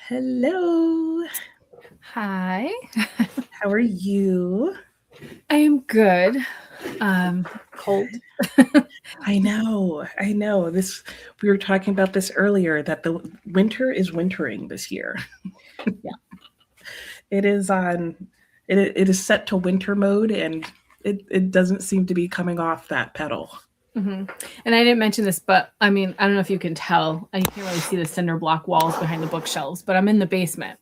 Hello. Hi. How are you? I am good. Cold. I know. This we were talking about this earlier that the winter is wintering this year. Yeah. It is on it is set to winter mode and it doesn't seem to be coming off that pedal. And I didn't mention this, but I mean, I don't know if you can tell. You can't really see the cinder block walls behind the bookshelves, but I'm in the basement.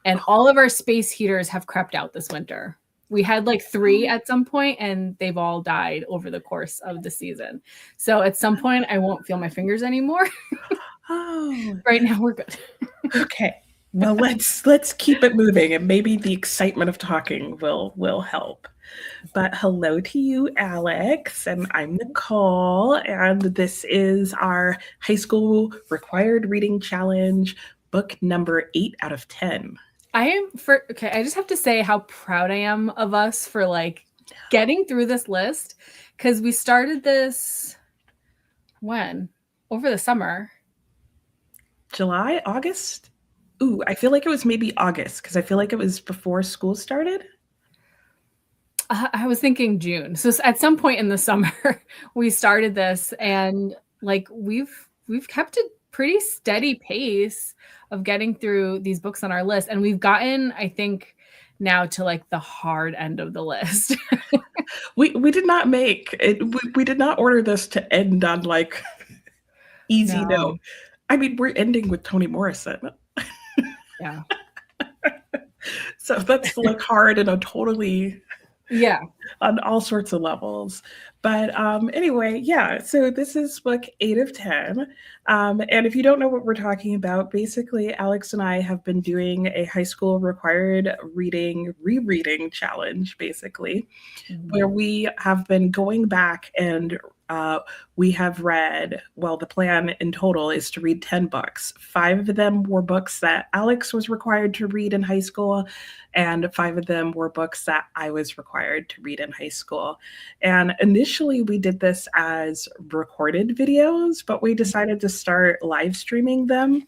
And all of our space heaters have crept out this winter. We had like 3 at some point, and they've all died over the course of the season. So at some point, I won't feel my fingers anymore. Oh, Right now, we're good. okay. Well, let's keep it moving and maybe the excitement of talking will help. But hello to you, Alex, and I'm Nicole, and this is our high school required reading challenge, book number 8 out of 10. I just have to say how proud I am of us for like getting through this list, because we started this when? Over the summer. July, August? Ooh, I feel like it was maybe August because I feel like it was before school started. I was thinking June. So at some point in the summer, we started this, and like we've kept a pretty steady pace of getting through these books on our list, and we've gotten, I think, now to like the hard end of the list. We did not make it. We did not order this to end on like easy note. No. I mean, we're ending with Toni Morrison. Yeah. So that's like hard in a totally Yeah. on all sorts of levels. But anyway, yeah, so this is book 8 of 10. And if you don't know what we're talking about, basically, Alex and I have been doing a high school required rereading challenge, basically, where we have been going back and we have read, well, the plan in total is to read 10 books. 5 of them were books that Alex was required to read in high school, and 5 of them were books that I was required to read in high school. And initially, we did this as recorded videos, but we decided to start live streaming them.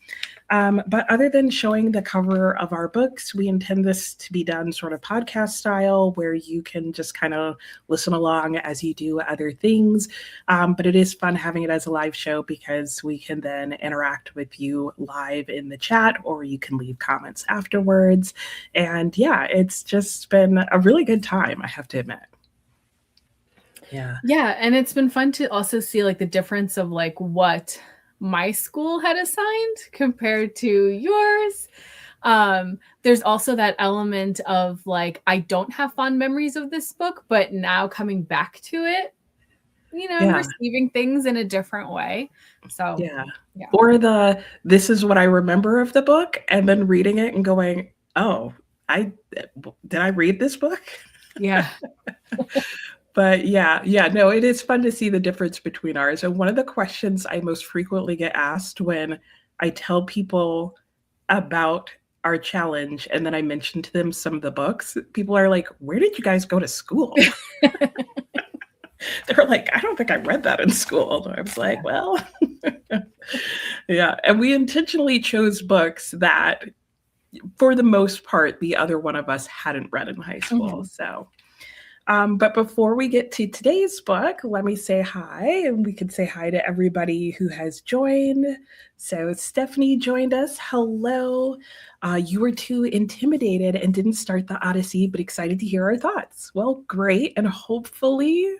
But other than showing the cover of our books, we intend this to be done sort of podcast style where you can just kind of listen along as you do other things. But it is fun having it as a live show because we can then interact with you live in the chat, or you can leave comments afterwards. And yeah, it's just been a really good time, I have to admit. Yeah. Yeah, and it's been fun to also see like the difference of like what my school had assigned compared to yours. There's also that element of like, I don't have fond memories of this book, but now coming back to it, I'm receiving things in a different way. So yeah. Or this is what I remember of the book, and then reading it and going, oh, did I read this book? Yeah. But yeah, no, it is fun to see the difference between ours. And one of the questions I most frequently get asked when I tell people about our challenge and then I mention to them some of the books, people are like, where did you guys go to school? They're like, I don't think I read that in school. And I was like, well, yeah. And we intentionally chose books that, for the most part, the other one of us hadn't read in high school. So but before we get to today's book, let me say hi, and we can say hi to everybody who has joined. So Stephanie joined us. Hello. You were too intimidated and didn't start the Odyssey, but excited to hear our thoughts. Well, great. And hopefully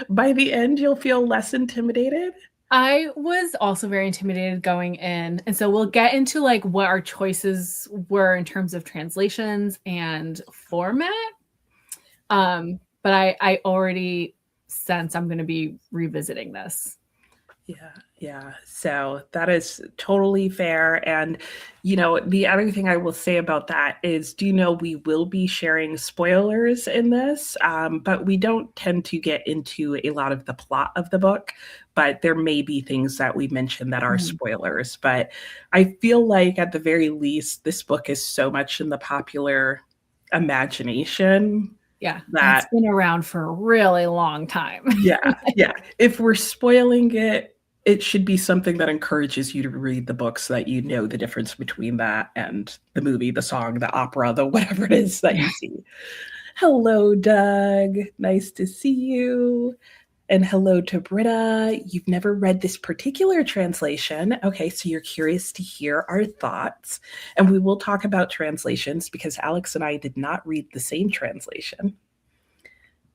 by the end, you'll feel less intimidated. I was also very intimidated going in. And so we'll get into like what our choices were in terms of translations and format. But I already sense I'm going to be revisiting this. Yeah. So that is totally fair. And, the other thing I will say about that is, we will be sharing spoilers in this, but we don't tend to get into a lot of the plot of the book, but there may be things that we mention that are spoilers. But I feel like at the very least, this book is so much in the popular imagination. Yeah, that's been around for a really long time. Yeah. If we're spoiling it, it should be something that encourages you to read the book so that you know the difference between that and the movie, the song, the opera, the whatever it is that you see. Hello, Doug. Nice to see you. And hello to Britta. You've never read this particular translation. Okay, so you're curious to hear our thoughts. And we will talk about translations because Alex and I did not read the same translation.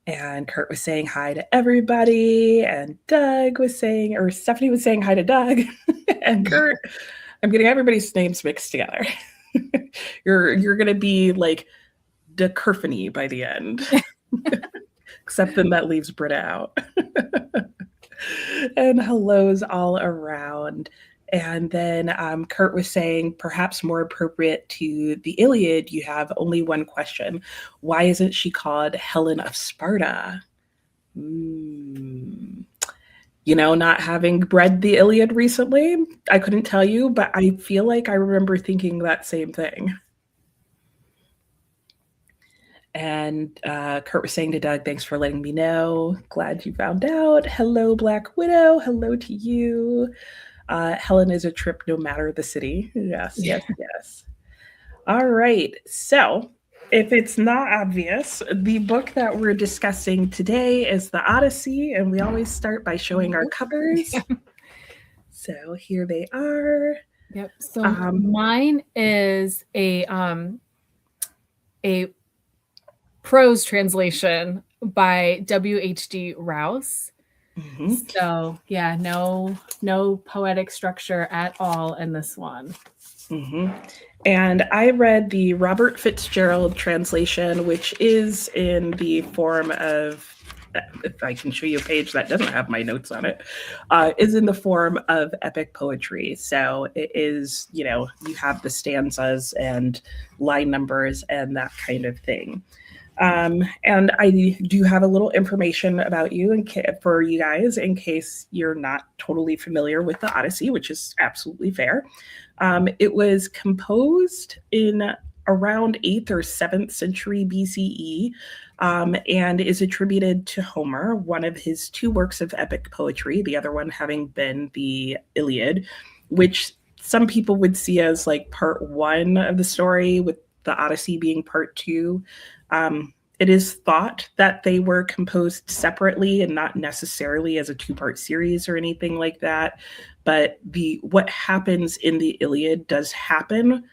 And Kurt was saying hi to everybody. And Doug was saying, or Stephanie was saying hi to Doug. And Kurt, I'm getting everybody's names mixed together. You're gonna be like Dekerfany by the end. Except then that leaves Britta out. And hellos all around. And then Kurt was saying, perhaps more appropriate to the Iliad, you have only one question. Why isn't she called Helen of Sparta? You know, not having read the Iliad recently, I couldn't tell you, but I feel like I remember thinking that same thing. And Kurt was saying to Doug, thanks for letting me know. Glad you found out. Hello, Black Widow. Hello to you. Helen is a trip no matter the city. Yes, yes, yes. All right. So if it's not obvious, the book that we're discussing today is the Odyssey, and we always start by showing our covers. So here they are. Yep. So mine is a prose translation by W.H.D. Rouse. Mm-hmm. So yeah, no poetic structure at all in this one. Mm-hmm. And I read the Robert Fitzgerald translation, which is in the form of, if I can show you a page that doesn't have my notes on it, is in the form of epic poetry. So it is, you know, you have the stanzas and line numbers and that kind of thing. And I do have a little information about you for you guys in case you're not totally familiar with the Odyssey, which is absolutely fair. It was composed in around 8th or 7th century BCE and is attributed to Homer, one of his 2 works of epic poetry, the other one having been the Iliad, which some people would see as like part 1 of the story, with the Odyssey being part 2. It is thought that they were composed separately and not necessarily as a 2-part series or anything like that. But what happens in the Iliad does happen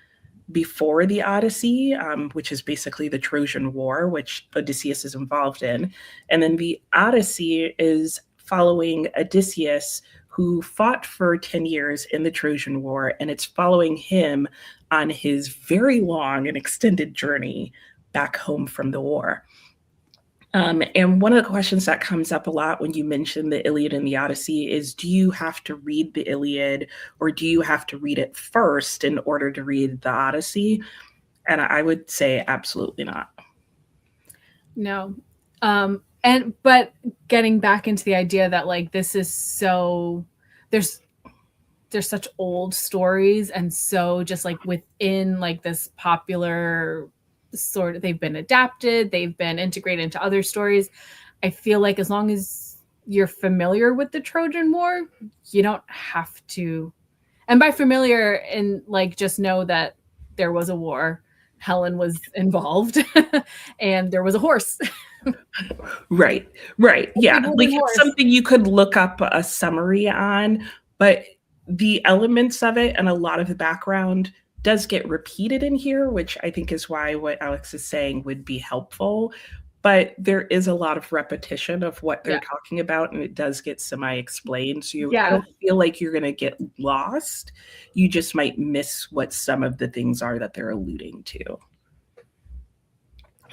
before the Odyssey, which is basically the Trojan War, which Odysseus is involved in. And then the Odyssey is following Odysseus, who fought for 10 years in the Trojan War, and it's following him on his very long and extended journey back home from the war. And one of the questions that comes up a lot when you mention the Iliad and the Odyssey is, do you have to read the Iliad or do you have to read it first in order to read the Odyssey? And I would say absolutely not. No. But getting back into the idea that like this is so, there's such old stories, and so just like within like this popular sort of, they've been adapted, they've been integrated into other stories. I feel like as long as you're familiar with the Trojan War, you don't have to, and by familiar, and like just know that there was a war, Helen was involved, and there was a horse. Right. Yeah, like it's something you could look up a summary on, but the elements of it and a lot of the background does get repeated in here, which I think is why what Alex is saying would be helpful. But there is a lot of repetition of what they're talking about, and it does get semi-explained. So I don't feel like you're going to get lost. You just might miss what some of the things are that they're alluding to.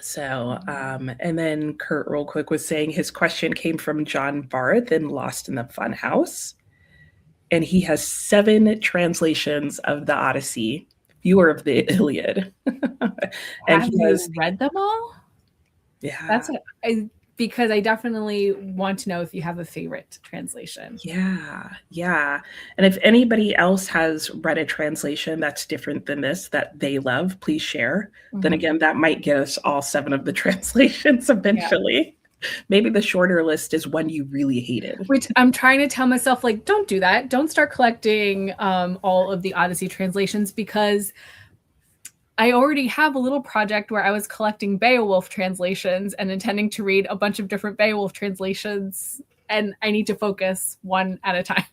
So, and then Kurt real quick was saying his question came from John Barth in Lost in the Funhouse. And he has 7 translations of the Odyssey, fewer of the Iliad. And have you read them all? Yeah. That's because I definitely want to know if you have a favorite translation. Yeah. And if anybody else has read a translation that's different than this that they love, please share. Mm-hmm. Then again, that might get us all 7 of the translations eventually. Maybe the shorter list is one you really hated. Which I'm trying to tell myself, like, don't do that. Don't start collecting all of the Odyssey translations, because I already have a little project where I was collecting Beowulf translations and intending to read a bunch of different Beowulf translations, and I need to focus one at a time.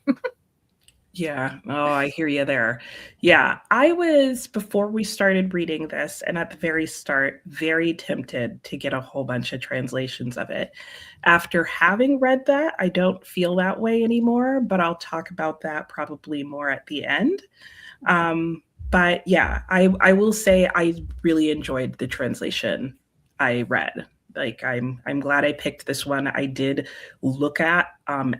Yeah. Oh, I hear you there. Yeah. I was, before we started reading this, and at the very start, very tempted to get a whole bunch of translations of it. After having read that, I don't feel that way anymore, but I'll talk about that probably more at the end. But yeah, I will say I really enjoyed the translation I read. Like I'm glad I picked this one. I did look at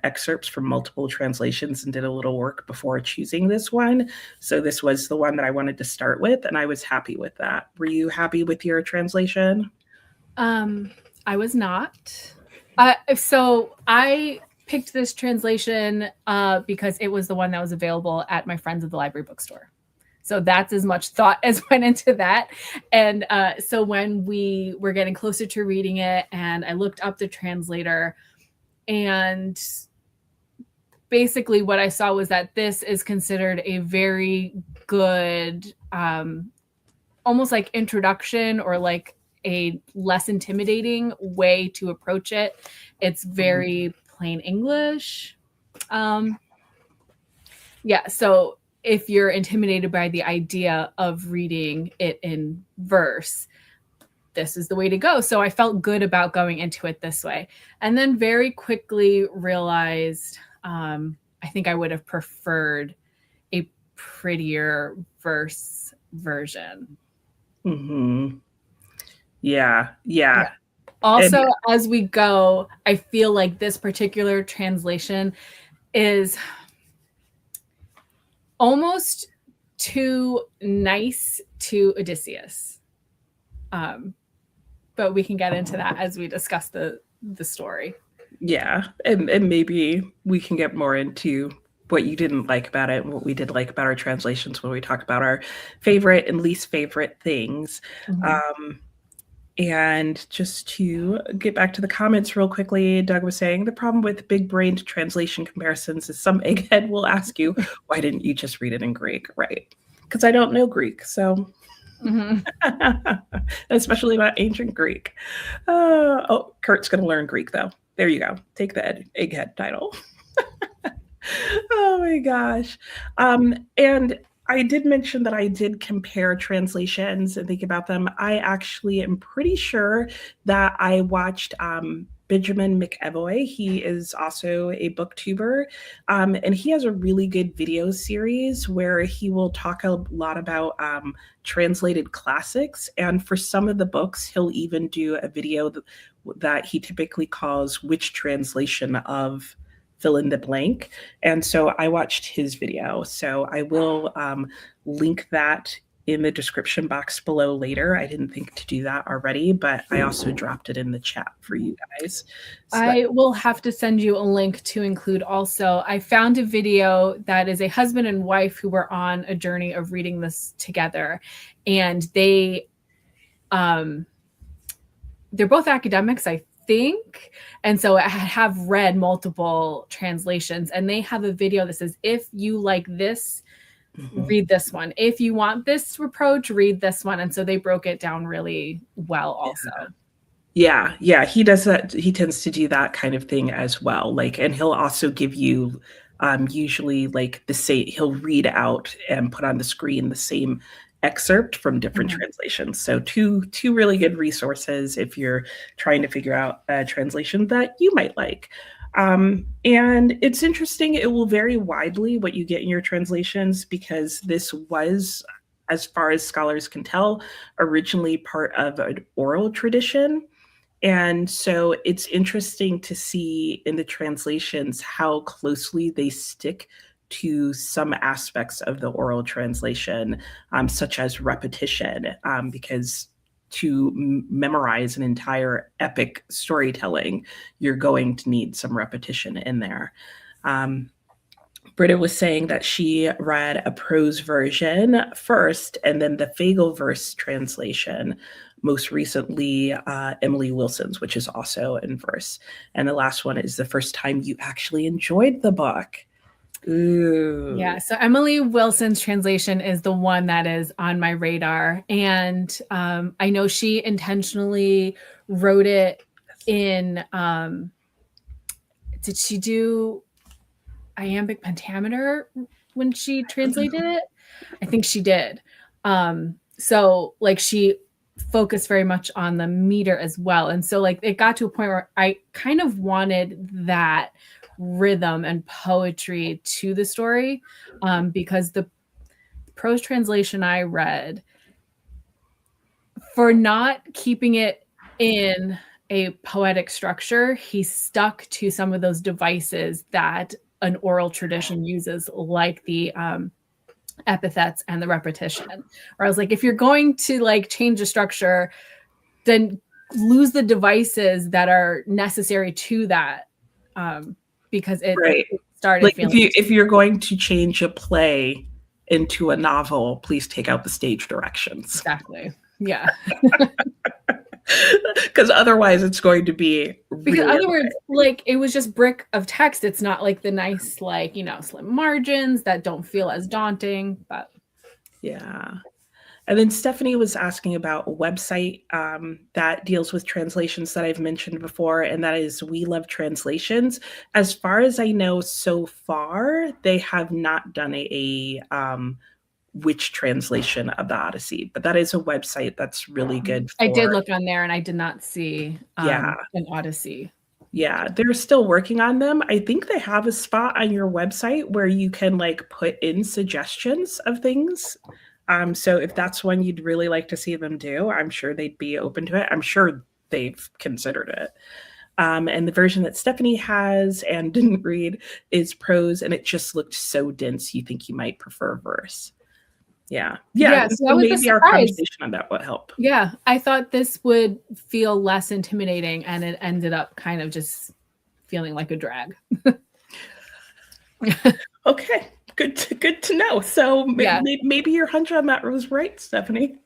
excerpts from multiple translations and did a little work before choosing this one. So this was the one that I wanted to start with, and I was happy with that. Were you happy with your translation? I was not. So I picked this translation because it was the one that was available at my Friends of the Library bookstore. So that's as much thought as went into that. And so when we were getting closer to reading it, and I looked up the translator, and basically what I saw was that this is considered a very good, almost like introduction, or like a less intimidating way to approach it. It's very plain English. Yeah, so if you're intimidated by the idea of reading it in verse, this is the way to go. So I felt good about going into it this way. And then very quickly realized I think I would have preferred a prettier verse version. Mm-hmm. Yeah. Yeah. Also, And as we go, I feel like this particular translation is almost too nice to Odysseus. But we can get into that as we discuss the story. yeah, and maybe we can get more into what you didn't like about it and what we did like about our translations when we talk about our favorite and least favorite things. And just to get back to the comments real quickly, Doug was saying the problem with big brained translation comparisons is some egghead will ask you, why didn't you just read it in Greek? Right. Because I don't know Greek. So, especially not ancient Greek. Oh, Kurt's going to learn Greek, though. There you go. Take the egghead title. Oh my gosh. And I did mention that I did compare translations and think about them. I actually am pretty sure that I watched Benjamin McEvoy. He is also a booktuber, and he has a really good video series where he will talk a lot about translated classics. And for some of the books, he'll even do a video that he typically calls "Which Translation of Fill in the Blank." And so I watched his video. So I will link that in the description box below later. I didn't think to do that already, but I also dropped it in the chat for you guys. So I will have to send you a link to include also. I found a video that is a husband and wife who were on a journey of reading this together. And they're both academics, I think. And so I have read multiple translations, and they have a video that says, if you like this, read this one. If you want this approach, read this one. And so they broke it down really well also. Yeah, he does that. He tends to do that kind of thing as well. Like, and he'll also give you usually like the same, he'll read out and put on the screen the same excerpt from different translations. So two really good resources if you're trying to figure out a translation that you might like. And it's interesting, it will vary widely what you get in your translations, because this was, as far as scholars can tell, originally part of an oral tradition. And so it's interesting to see in the translations how closely they stick to some aspects of the oral translation, such as repetition, because to memorize an entire epic storytelling, you're going to need some repetition in there. Britta was saying that she read a prose version first and then the Fagel verse translation. most recently Emily Wilson's, which is also in verse. And the last one is the first time you actually enjoyed the book. Ooh. Yeah, so Emily Wilson's translation is the one that is on my radar. And I know she intentionally wrote it in, did she do iambic pentameter when she translated it? I think she did. So like she focused very much on the meter as well. And so like it got to a point where I kind of wanted that rhythm and poetry to the story, because the prose translation I read, for not keeping it in a poetic structure, he stuck to some of those devices that an oral tradition uses, like the epithets and the repetition. Or I was like, if you're going to like change the structure, then lose the devices that are necessary to that, because it started like feeling if you're going to change a play into a novel, please take out the stage directions. Exactly. Yeah. Because otherwise it's going to be because in other words, like it was just brick of text. It's not like the nice, like, you know, slim margins that don't feel as daunting. But yeah. And then Stephanie was asking about a website that deals with translations that I've mentioned before, and that is We Love Translations. As far as I know, so far, they have not done a which translation of the Odyssey, but that is a website that's really good. I did look on there and I did not see an Odyssey. Yeah, they're still working on them. I think they have a spot on your website where you can like put in suggestions of things. So if that's one you'd really like to see them do, I'm sure they'd be open to it. I'm sure they've considered it. And the version that Stephanie has and didn't read is prose, and it just looked so dense you think you might prefer verse. Yeah. So maybe our conversation on that would help. Yeah, I thought this would feel less intimidating, and it ended up kind of just feeling like a drag. Okay, good to know. So maybe your hunch on that was right, Stephanie.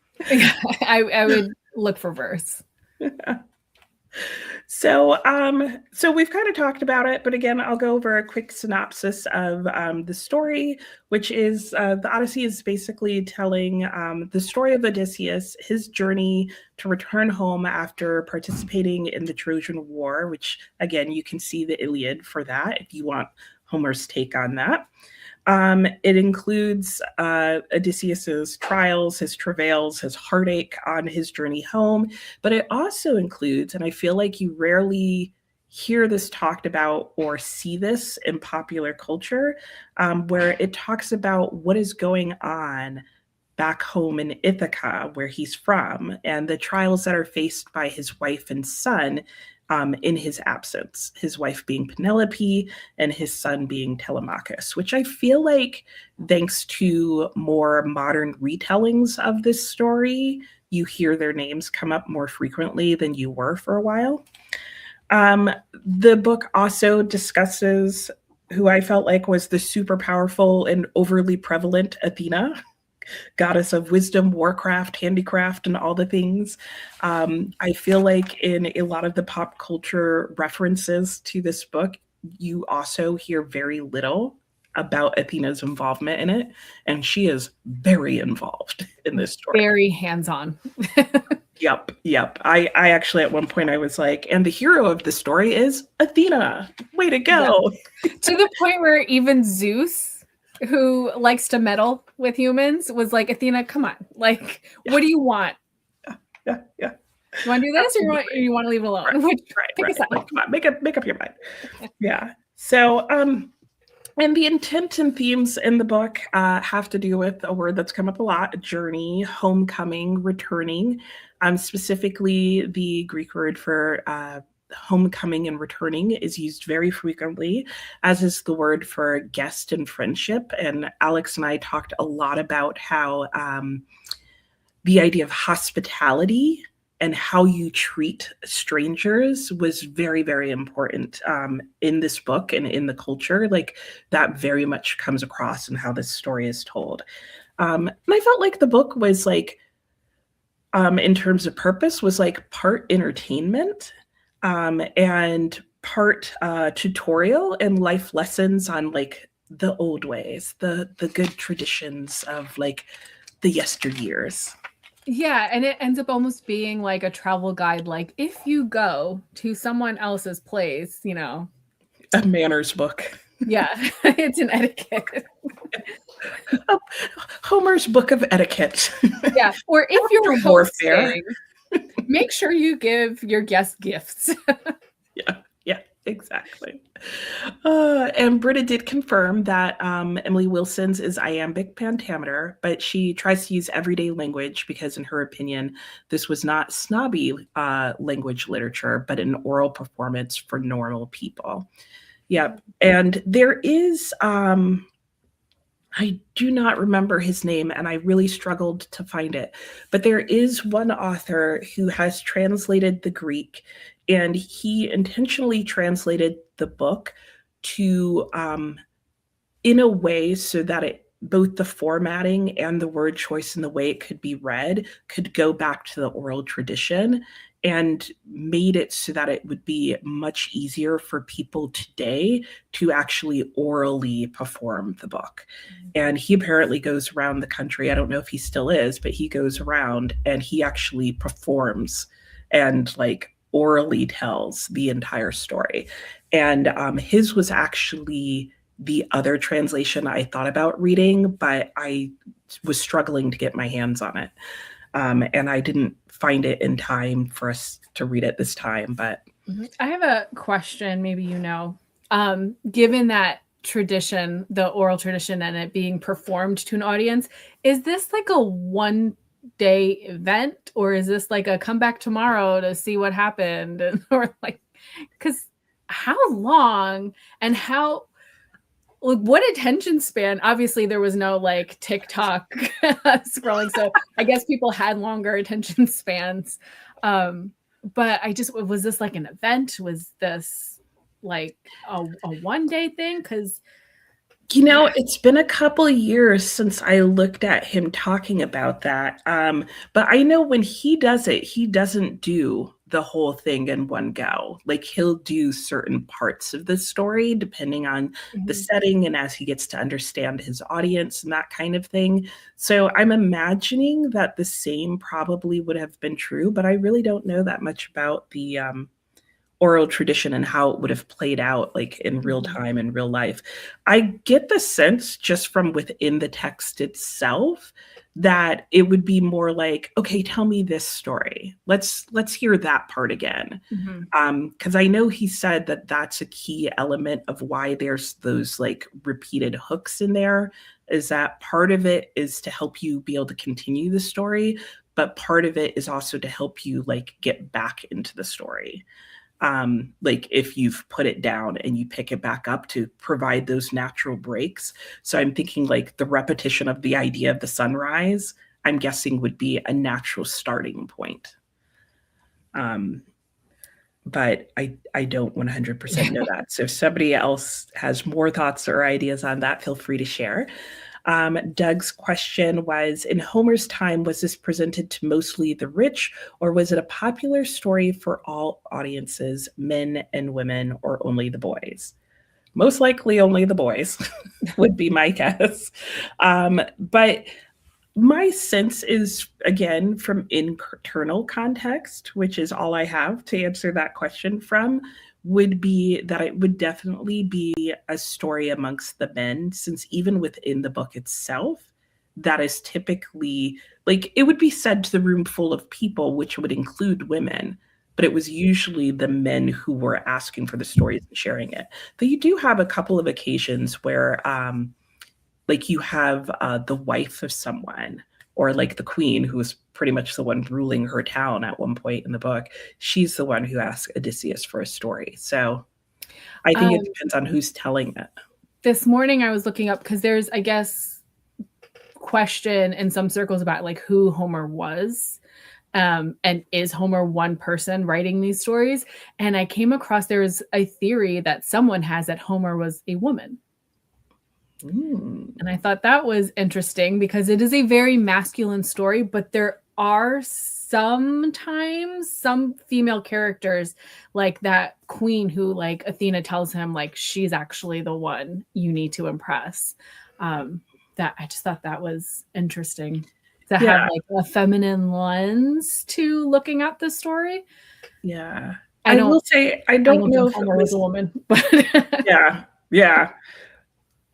I would look for verse. So we've kind of talked about it, but again, I'll go over a quick synopsis of the story, which is the Odyssey is basically telling the story of Odysseus, his journey to return home after participating in the Trojan War, which again, you can see the Iliad for that if you want Homer's take on that. It includes Odysseus's trials, his travails, his heartache on his journey home, but it also includes, and I feel like you rarely hear this talked about or see this in popular culture, where it talks about what is going on back home in Ithaca, where he's from, and the trials that are faced by his wife and son in his absence, his wife being Penelope and his son being Telemachus, which I feel like, thanks to more modern retellings of this story, you hear their names come up more frequently than you were for a while. The book also discusses who I felt like was the super powerful and overly prevalent Athena, goddess of wisdom, warcraft, handicraft, and all the things. I feel like in a lot of the pop culture references to this book, you also hear very little about Athena's involvement in it, and she is very involved in this story. Very hands-on. Yep. I actually at one point I was like, and the hero of the story is Athena. Way to go. Yeah. To the point where even Zeus, who likes to meddle with humans, was like, Athena, come on. Like, what do you want? Yeah. You want to do this, or you want to leave it alone? Right. Like, come on, make up your mind. Yeah. So, and the intent and themes in the book have to do with a word that's come up a lot: journey, homecoming, returning. Specifically, the Greek word for homecoming and returning is used very frequently, as is the word for guest and friendship. And Alex and I talked a lot about how the idea of hospitality and how you treat strangers was very, very important in this book and in the culture. Like, that very much comes across in how this story is told. And I felt like the book was like in terms of purpose was like part entertainment and part tutorial and life lessons on like the old ways, the good traditions of like the yesteryears. Yeah, and it ends up almost being like a travel guide. Like if you go to someone else's place, A manners book. yeah, it's an etiquette. Homer's Book of Etiquette. Yeah, or if you're Warfare. hosting, make sure you give your guests gifts. Yeah, exactly. And Britta did confirm that Emily Wilson's is iambic pentameter, but she tries to use everyday language because, in her opinion, this was not snobby language literature, but an oral performance for normal people. Yep. And there is I do not remember his name and I really struggled to find it. But there is one author who has translated the Greek and he intentionally translated the book to in a way so that it both the formatting and the word choice and the way it could be read could go back to the oral tradition and made it so that it would be much easier for people today to actually orally perform the book. And he apparently goes around the country. I don't know if he still is, but he goes around and he actually performs and like orally tells the entire story. And his was actually the other translation I thought about reading, but I was struggling to get my hands on it. And I didn't find it in time for us to read it this time. But I have a question, maybe given that tradition, the oral tradition, and it being performed to an audience, is this like a one-day event, or is this like a come back tomorrow to see what happened, or like, because how long and how, like, what attention span? Obviously there was no like TikTok scrolling, so I guess people had longer attention spans, but was this like an event? Was this like a one-day thing? Because it's been a couple of years since I looked at him talking about that. But I know when he does it, he doesn't do the whole thing in one go. Like he'll do certain parts of the story depending on the setting and as he gets to understand his audience and that kind of thing. So I'm imagining that the same probably would have been true, but I really don't know that much about the oral tradition and how it would have played out like in real time in real life. I get the sense just from within the text itself that it would be more like, okay, tell me this story. Let's hear that part again. Because I know he said that that's a key element of why there's those like repeated hooks in there, is that part of it is to help you be able to continue the story, but part of it is also to help you like get back into the story. Like if you've put it down and you pick it back up to provide those natural breaks. So I'm thinking like the repetition of the idea of the sunrise, I'm guessing would be a natural starting point. But I don't 100% know that. So if somebody else has more thoughts or ideas on that, feel free to share. Doug's question was, in Homer's time, was this presented to mostly the rich, or was it a popular story for all audiences, men and women, or only the boys? Most likely only the boys would be my guess. But my sense is, again, from internal context, which is all I have to answer that question from, would be that it would definitely be a story amongst the men, since even within the book itself, that is typically like it would be said to the room full of people, which would include women, but it was usually the men who were asking for the stories and sharing it. But you do have a couple of occasions where, like, you have the wife of someone, or like the queen, who was pretty much the one ruling her town at one point in the book. She's the one who asks Odysseus for a story. So I think it depends on who's telling it. This morning I was looking up because there's, I guess, question in some circles about like who Homer was. And is Homer one person writing these stories? And I came across there's a theory that someone has that Homer was a woman. And I thought that was interesting because it is a very masculine story, but there are sometimes some female characters, like that queen who like Athena tells him like she's actually the one you need to impress. That I just thought that was interesting to have Yeah. like a feminine lens to looking at the story. Yeah. I I don't will say I I don't don't know think if it Homer was a was. woman, but Yeah. Yeah.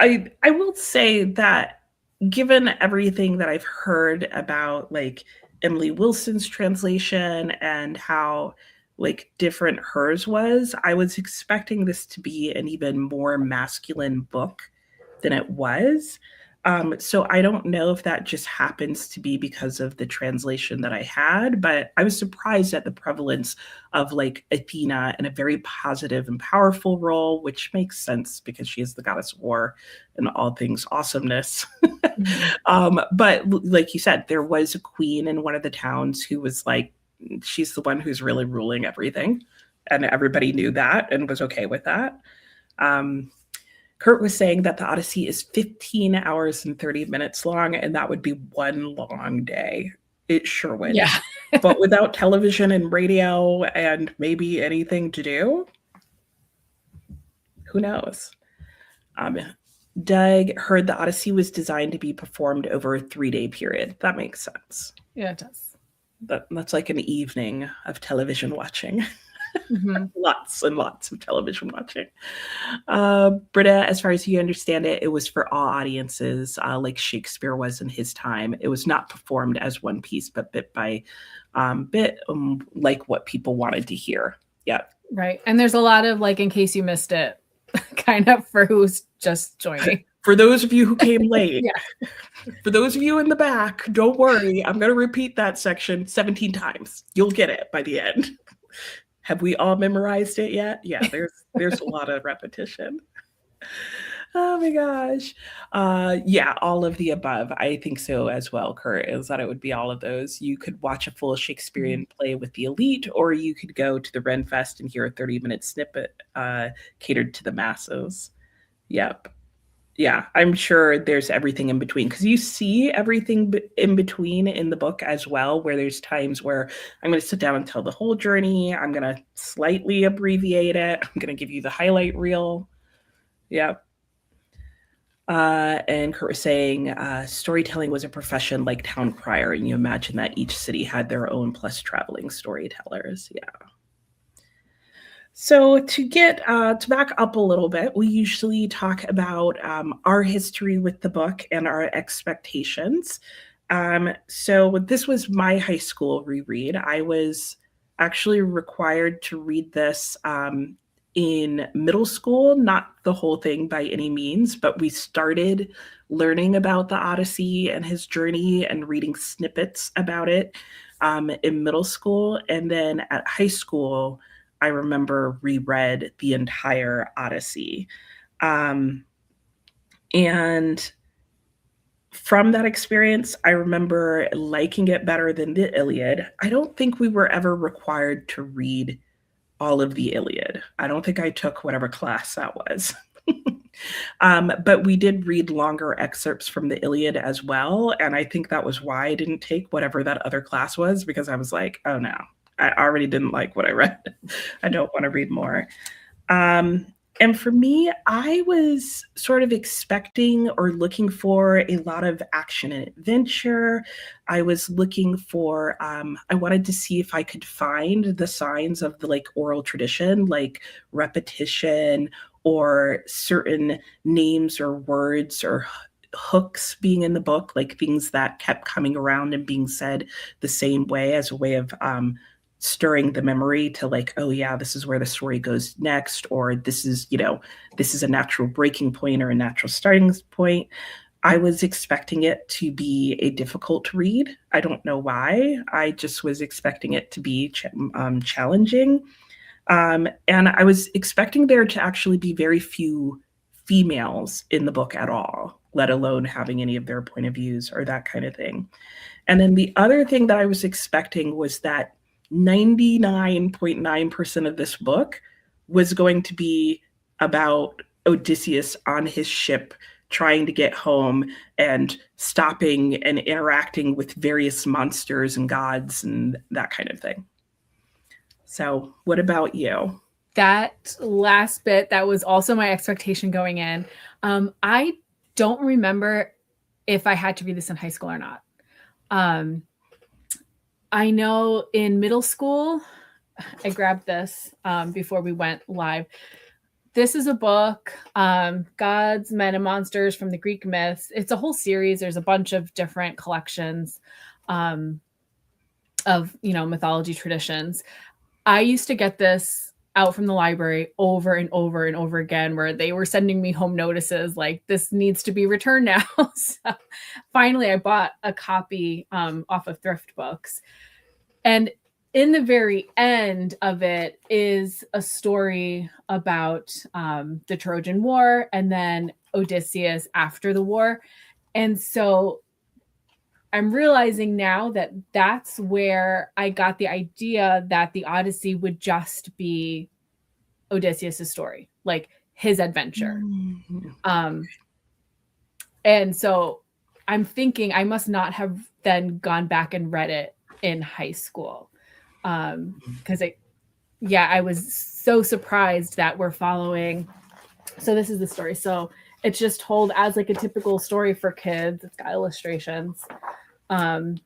I will say that given everything that I've heard about like Emily Wilson's translation and how like different hers was, I was expecting this to be an even more masculine book than it was. So I don't know if that just happens to be because of the translation that I had, but I was surprised at the prevalence of like Athena in a very positive and powerful role, which makes sense because she is the goddess of war and all things awesomeness. But like you said, there was a queen in one of the towns who was like, she's the one who's really ruling everything. And everybody knew that and was okay with that. Um, Kurt was saying that the Odyssey is 15 hours and 30 minutes long, and that would be one long day. It sure would. yeah. But without television and radio and maybe anything to do, who knows? Um, Doug heard the Odyssey was designed to be performed over a 3 day period. That makes sense. Yeah, it does. That's like an evening of television watching. Mm-hmm. Lots and lots of television watching. Britta, as far as you understand it, it was for all audiences, like Shakespeare was in his time. It was not performed as one piece, but bit by bit, like what people wanted to hear. Yeah. Right. And there's a lot of like, in case you missed it, kind of for who's just joining. For those of you who came late, Yeah. For those of you in the back, don't worry. I'm going to repeat that section 17 times. You'll get it by the end. Have we all memorized it yet? Yeah, there's a lot of repetition. Oh my gosh. Yeah, all of the above. I think so as well, Kurt, is that it would be all of those. You could watch a full Shakespearean play with the elite, or you could go to the Ren Fest and hear a 30-minute snippet catered to the masses. Yep. Yeah, I'm sure there's everything in between because you see everything in between in the book as well, where there's times where I'm going to sit down and tell the whole journey. I'm going to slightly abbreviate it. I'm going to give you the highlight reel. Yeah. And Kurt was saying storytelling was a profession like town crier, and you imagine that each city had their own plus traveling storytellers. Yeah. So to back up a little bit, we usually talk about our history with the book and our expectations. So this was my high school reread. I was actually required to read this in middle school, not the whole thing by any means, but we started learning about the Odyssey and his journey and reading snippets about it in middle school. And then at high school, I remember reread the entire Odyssey. And from that experience, I remember liking it better than the Iliad. I don't think we were ever required to read all of the Iliad. I don't think I took whatever class that was. But we did read longer excerpts from the Iliad as well. And I think that was why I didn't take whatever that other class was, because I was like, oh no, I already didn't like what I read. I don't want to read more. And for me, I was sort of expecting or looking for a lot of action and adventure. I was looking for, I wanted to see if I could find the signs of the like oral tradition, like repetition or certain names or words or hooks being in the book, like things that kept coming around and being said the same way as a way of stirring the memory to like, oh yeah, this is where the story goes next, or this is, this is a natural breaking point or a natural starting point. I was expecting it to be a difficult read. I don't know why. I just was expecting it to be challenging. And I was expecting there to actually be very few females in the book at all, let alone having any of their point of views or that kind of thing. And then the other thing that I was expecting was that 99.9% of this book was going to be about Odysseus on his ship trying to get home and stopping and interacting with various monsters and gods and that kind of thing. So, what about you? That last bit, that was also my expectation going in. I don't remember if I had to read this in high school or not. I know in middle school, I grabbed this before we went live. This is a book, Gods, Men, and Monsters from the Greek Myths. It's a whole series. There's a bunch of different collections of, mythology traditions. I used to get this out from the library over and over and over again, where they were sending me home notices like, this needs to be returned now. So finally, I bought a copy off of Thrift Books. And in the very end of it is a story about the Trojan War and then Odysseus after the war. And so I'm realizing now that that's where I got the idea that the Odyssey would just be Odysseus' story, like his adventure. And so I'm thinking I must not have then gone back and read it in high school. Because I was so surprised that we're following. So this is the story. So it's just told as like a typical story for kids. It's got illustrations. And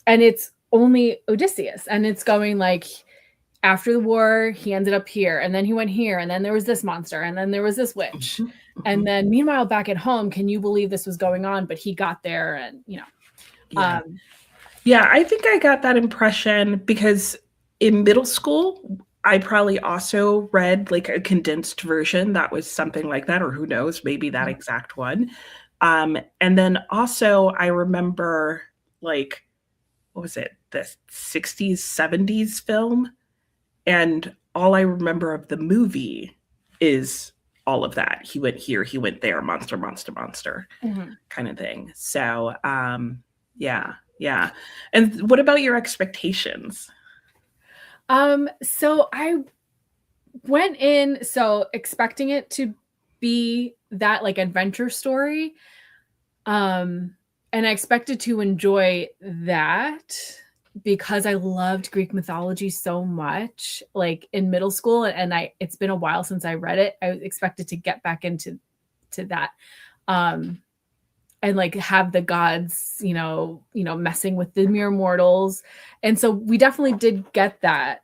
it's only Odysseus. And it's going like, after the war, he ended up here. And then he went here. And then there was this monster. And then there was this witch. And then meanwhile, back at home, can you believe this was going on? But he got there and, Yeah. Yeah, I think I got that impression because in middle school, I probably also read like a condensed version that was something like that, or who knows, maybe that exact one. And then also I remember like, what was it, the 60s, 70s film? And all I remember of the movie is all of that. He went here, he went there, monster, monster, monster, kind of thing. So, yeah. And what about your expectations? So I went in expecting it to be that like adventure story. And I expected to enjoy that because I loved Greek mythology so much, like in middle school. And it's been a while since I read it. I expected to get back into that. And like have the gods, messing with the mere mortals. And so we definitely did get that.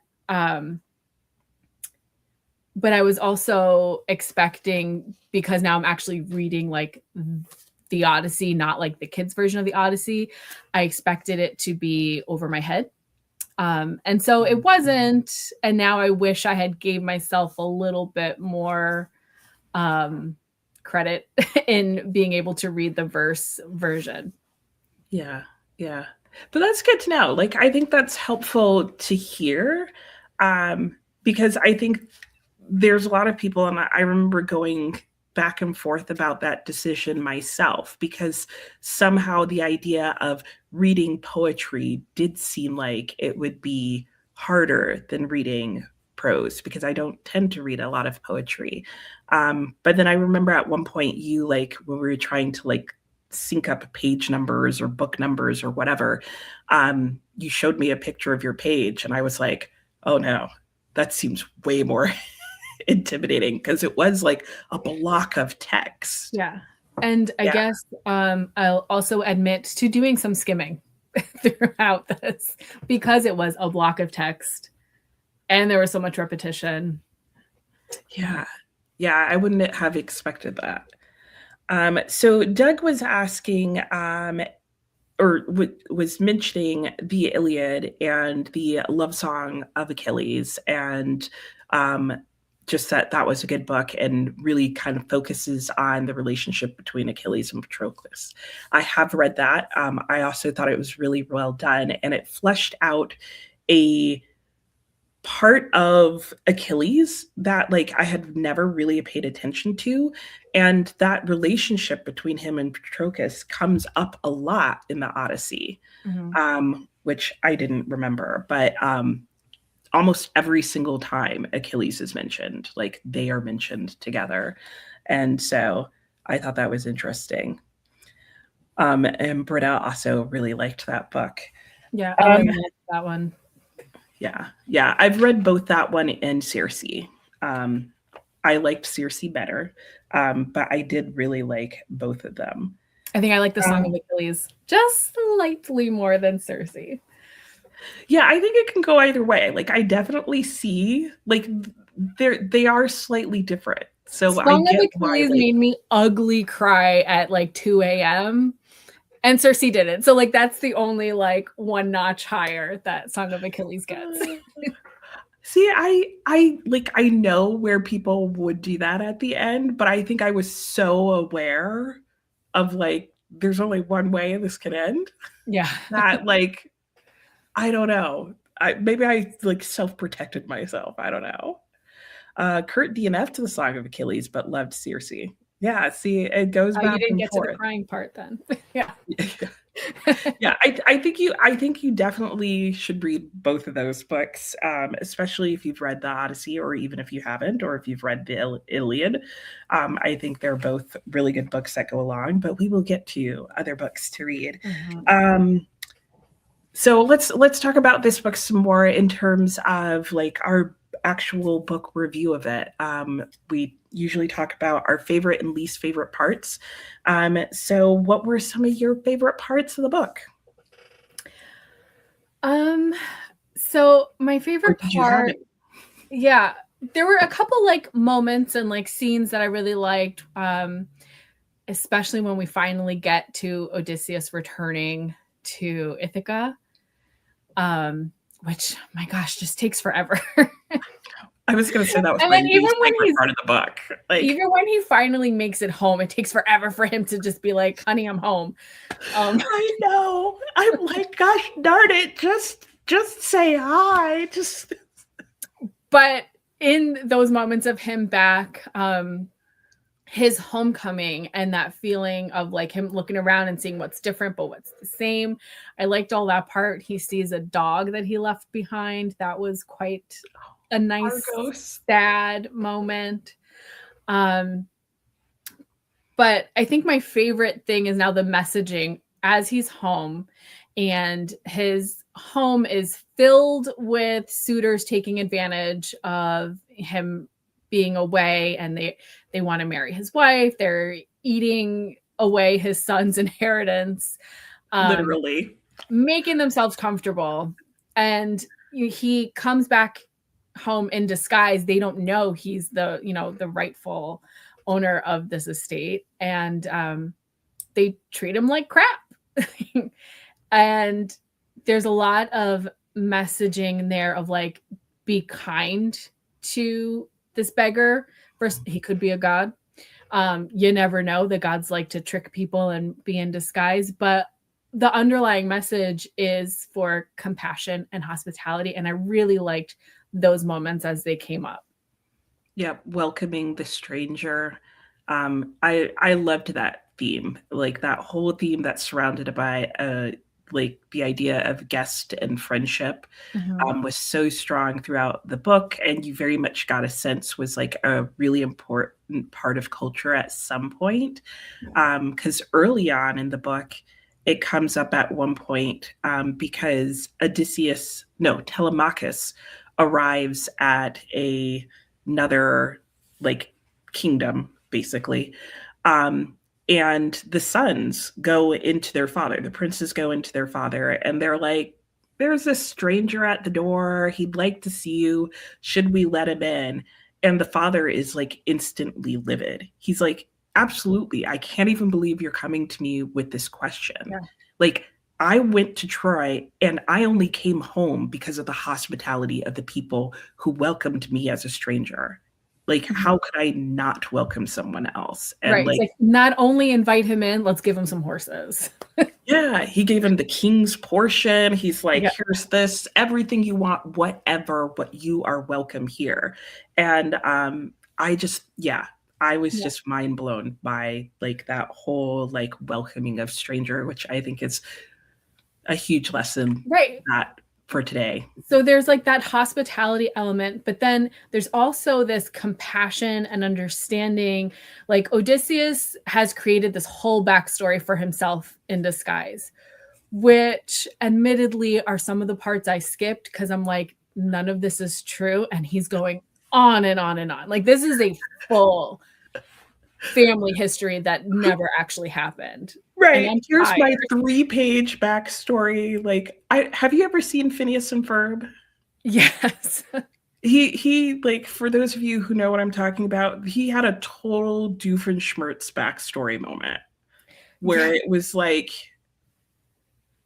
But I was also expecting, because now I'm actually reading like the Odyssey, not like the kids' version of the Odyssey, I expected it to be over my head. And so it wasn't. And now I wish I had gave myself a little bit more credit in being able to read the verse version. Yeah. But that's good to know. Like, I think that's helpful to hear because I think there's a lot of people, and I remember going back and forth about that decision myself, because somehow the idea of reading poetry did seem like it would be harder than reading prose, because I don't tend to read a lot of poetry. But then I remember at one point you, like, when we were trying to like sync up page numbers or book numbers or whatever, you showed me a picture of your page and I was like, oh no, that seems way more intimidating, because it was like a block of text. Yeah. And I guess I'll also admit to doing some skimming throughout this, because it was a block of text and there was so much repetition. Yeah, I wouldn't have expected that. So Doug was asking, was mentioning the Iliad and the love song of Achilles, and just that was a good book and really kind of focuses on the relationship between Achilles and Patroclus. I have read that. I also thought it was really well done, and it fleshed out a part of Achilles that like I had never really paid attention to, and that relationship between him and Patroclus comes up a lot in the Odyssey, which I didn't remember, but almost every single time Achilles is mentioned, like they are mentioned together. And so I thought that was interesting. And Britta also really liked that book. Yeah, I Um, really liked that one. yeah, I've read both that one and Circe. Um, I liked Circe better, but I did really like both of them. I think I like the Song of Um, Achilles just slightly more than Circe. yeah, I think it can go either way. Like I definitely see like they are slightly different. So I Song of get why Achilles like made me ugly cry at like 2 a.m. and Circe didn't. So like that's the only like one notch higher that Song of Achilles gets. see, I know where people would do that at the end, but I think I was so aware of like there's only one way this can end Yeah. that like I don't know. Maybe I like self-protected myself. I don't know. Kurt DNF to the Song of Achilles, but loved Circe. Yeah, see, it goes You back didn't and get to the forth. crying part then. Yeah. Yeah, I think you definitely should read both of those books, especially if you've read the Odyssey, or even if you haven't, or if you've read the Iliad. I think they're both really good books that go along. But we will get to other books to read. So let's talk about this book some more in terms of like our actual book review of it. We usually talk about our favorite and least favorite parts. So what were some of your favorite parts of the book? So my Or favorite did you have part, it? yeah, there were a couple like moments and like scenes that I really liked. Especially when we finally get to Odysseus returning to Ithaca. Which my gosh, just takes forever. I was going to say that was And my then least favorite part of the book. Like, even when he finally makes it home, it takes forever for him to just be like, honey, I'm home. I know. I'm like, gosh darn it, just say hi. Just But in those moments of him back, his homecoming and that feeling of like him looking around and seeing what's different but what's the same, I liked all that part. He sees a dog that he left behind. That was quite a nice Argos. sad moment. um but I think my favorite thing is now the messaging as he's home, and his home is filled with suitors taking advantage of him being away, and they want to marry his wife. They're eating away his son's inheritance, um, Literally. making themselves comfortable. And he comes back home in disguise. They don't know he's the rightful owner of this estate, and they treat him like crap. And there's a lot of messaging there of like, be kind to this beggar. First, he could be a god. You never know. The gods like to trick people and be in disguise, but the underlying message is for compassion and hospitality. And I really liked those moments as they came up. Yeah, welcoming the stranger. I loved that theme, like that whole theme that's surrounded by like the idea of guest and friendship was so strong throughout the book, and you very much got a sense was like a really important part of culture at some point. Because early on in the book, it comes up at one point because Telemachus arrives at another like kingdom, basically. And the sons go into their father, the princes go into their father, and they're like, there's a stranger at the door. He'd like to see you. Should we let him in? And the father is like instantly livid. He's like, absolutely. I can't even believe you're coming to me with this question. Yeah. Like, I went to Troy and I only came home because of the hospitality of the people who welcomed me as a stranger. Like, how could I not welcome someone else? And Right. It's like, like, not only invite him in, let's give him some horses. yeah, he gave him the king's portion. He's like, Yeah. here's this, everything you want, whatever, what you are welcome here. And I was Yeah. just mind blown by like that whole like welcoming of stranger, which I think is a huge lesson Right. that for today. So there's like that hospitality element, but then there's also this compassion and understanding. Like Odysseus has created this whole backstory for himself in disguise, which admittedly are some of the parts I skipped because I'm like, none of this is true. And he's going on and on and on. Like, this is a full family history that never actually happened. And Right. I'm Here's tired. my 3-page backstory. Like, have you ever seen Phineas and Ferb? Yes. He like, for those of you who know what I'm talking about, he had a total Doofenshmirtz backstory moment where it was like,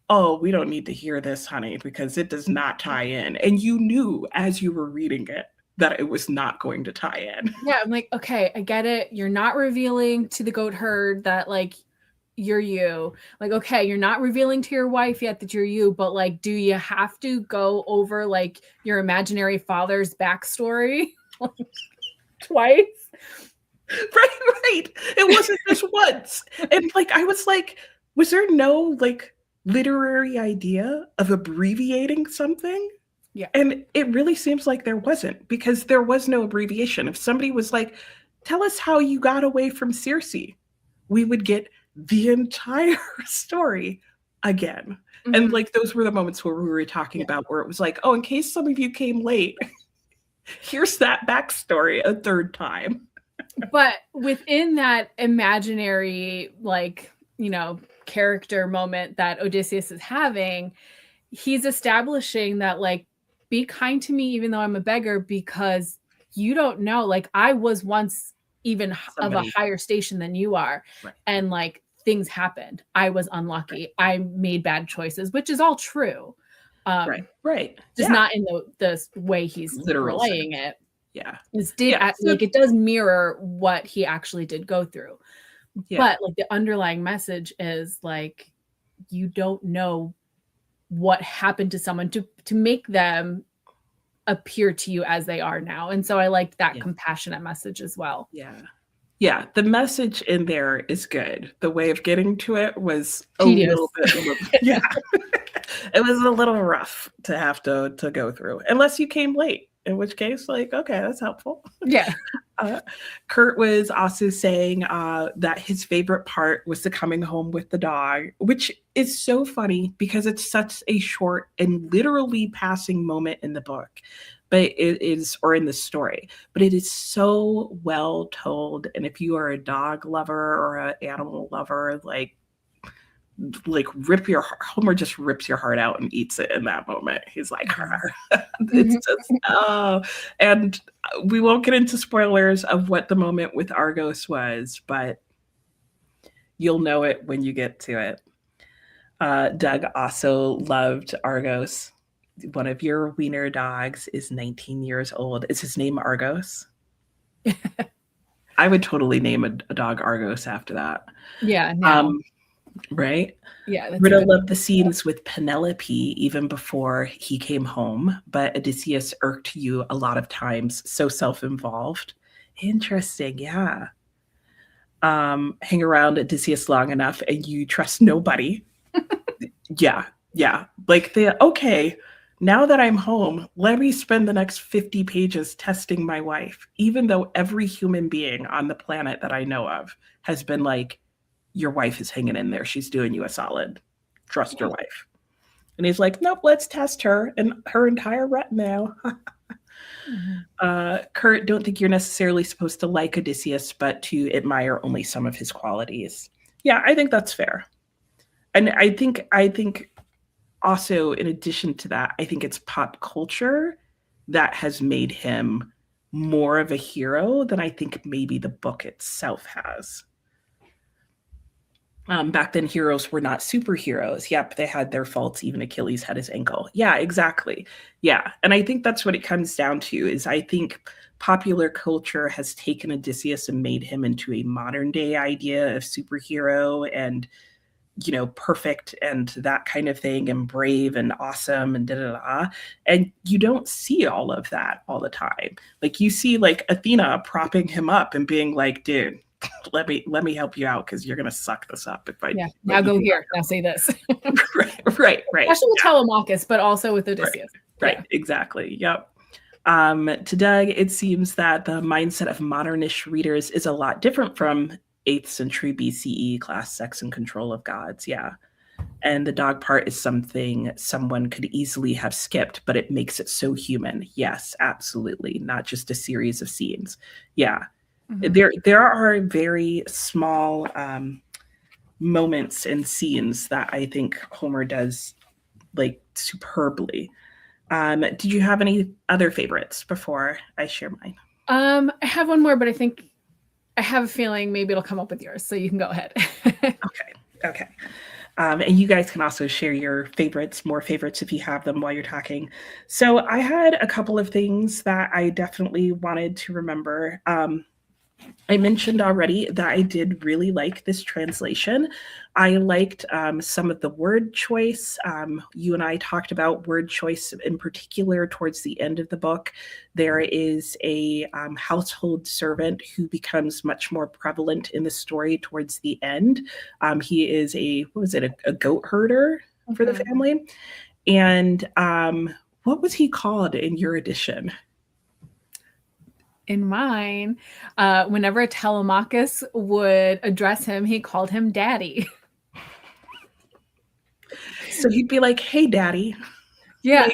oh, we don't need to hear this, honey, because it does not tie in. And you knew as you were reading it that it was not going to tie in. Yeah, I'm like, okay, I get it. You're not revealing to the goat herd that like you're you. Like, okay, you're not revealing to your wife yet that you're you, but like, do you have to go over like your imaginary father's backstory twice? Right. It wasn't just once. And like, I was like, was there no like literary idea of abbreviating something? Yeah. And it really seems like there wasn't, because there was no abbreviation. If somebody was like, tell us how you got away from Circe, we would get the entire story again. Mm-hmm. And like, those were the moments where we were talking about where it was like, oh, in case some of you came late, here's that backstory a third time. But within that imaginary, like, you know, character moment that Odysseus is having, he's establishing that, like, be kind to me even though I'm a beggar, because you don't know, like, I was once even of a higher station than you are. Right. And like, things happened. I was unlucky. Right. I made bad choices, which is all true. Right. Just not in the way he's literal relaying it. Yeah. Like, it does mirror what he actually did go through. Yeah. But like, the underlying message is like, you don't know what happened to someone to make them appear to you as they are now. And so I liked that compassionate message as well. Yeah, the message in there is good. The way of getting to it was tedious. Little bit, yeah. It was a little rough to have to go through, unless you came late, in which case, like, okay, that's helpful. Yeah. Kurt was also saying that his favorite part was the coming home with the dog, which is so funny because it's such a short and literally passing moment in the book, but it is, or in the story, but it is so well told. And if you are a dog lover or an animal lover, like Homer just rips your heart out and eats it in that moment. He's like, it's just, and we won't get into spoilers of what the moment with Argos was, but you'll know it when you get to it. Doug also loved Argos. One of your wiener dogs is 19 years old. Is his name Argos? I would totally name a dog Argos after that. Yeah. No. Right? Yeah. Rita loved the scenes with Penelope even before he came home, but Odysseus irked you a lot of times, so self-involved. Interesting, yeah. Hang around Odysseus long enough and you trust nobody. Yeah. Like, okay, now that I'm home, let me spend the next 50 pages testing my wife, even though every human being on the planet that I know of has been like, your wife is hanging in there. She's doing you a solid. Trust your wife. And he's like, nope, let's test her and her entire retinue. Kurt, don't think you're necessarily supposed to like Odysseus, but to admire only some of his qualities. Yeah, I think that's fair. And I think also, in addition to that, I think it's pop culture that has made him more of a hero than I think maybe the book itself has. Back then, heroes were not superheroes. Yep, they had their faults. Even Achilles had his ankle. Yeah, exactly. Yeah, and I think that's what it comes down to, is I think popular culture has taken Odysseus and made him into a modern day idea of superhero and, you know, perfect and that kind of thing, and brave and awesome and da-da-da. And you don't see all of that all the time. Like, you see like Athena propping him up and being like, dude, let me help you out because you're gonna suck this up if I Yeah. let Now you go do here. Now say this. that. Right. Especially with Yeah, Telemachus, but also with right, Odysseus. right. Yeah. Exactly. Yep. To Doug, it seems that the mindset of modernish readers is a lot different from 8th century BCE class, sex, and control of gods. Yeah. And the dog part is something someone could easily have skipped, but it makes it so human. Yes, absolutely. Not just a series of scenes. Yeah. Mm-hmm. There are very small moments and scenes that I think Homer does like superbly. Did you have any other favorites before I share mine? I have one more, but I think I have a feeling maybe it'll come up with yours, so you can go ahead. Okay. And you guys can also share your favorites, more favorites if you have them while you're talking. So I had a couple of things that I definitely wanted to remember. I mentioned already that I did really like this translation. I liked some of the word choice. You and I talked about word choice in particular towards the end of the book. There is a household servant who becomes much more prevalent in the story towards the end. He is what was it, a goat herder for the Mm-hmm. family. And what was he called in your edition? In mine, whenever Telemachus would address him, he called him daddy. So he'd be like, "Hey, daddy, Yeah.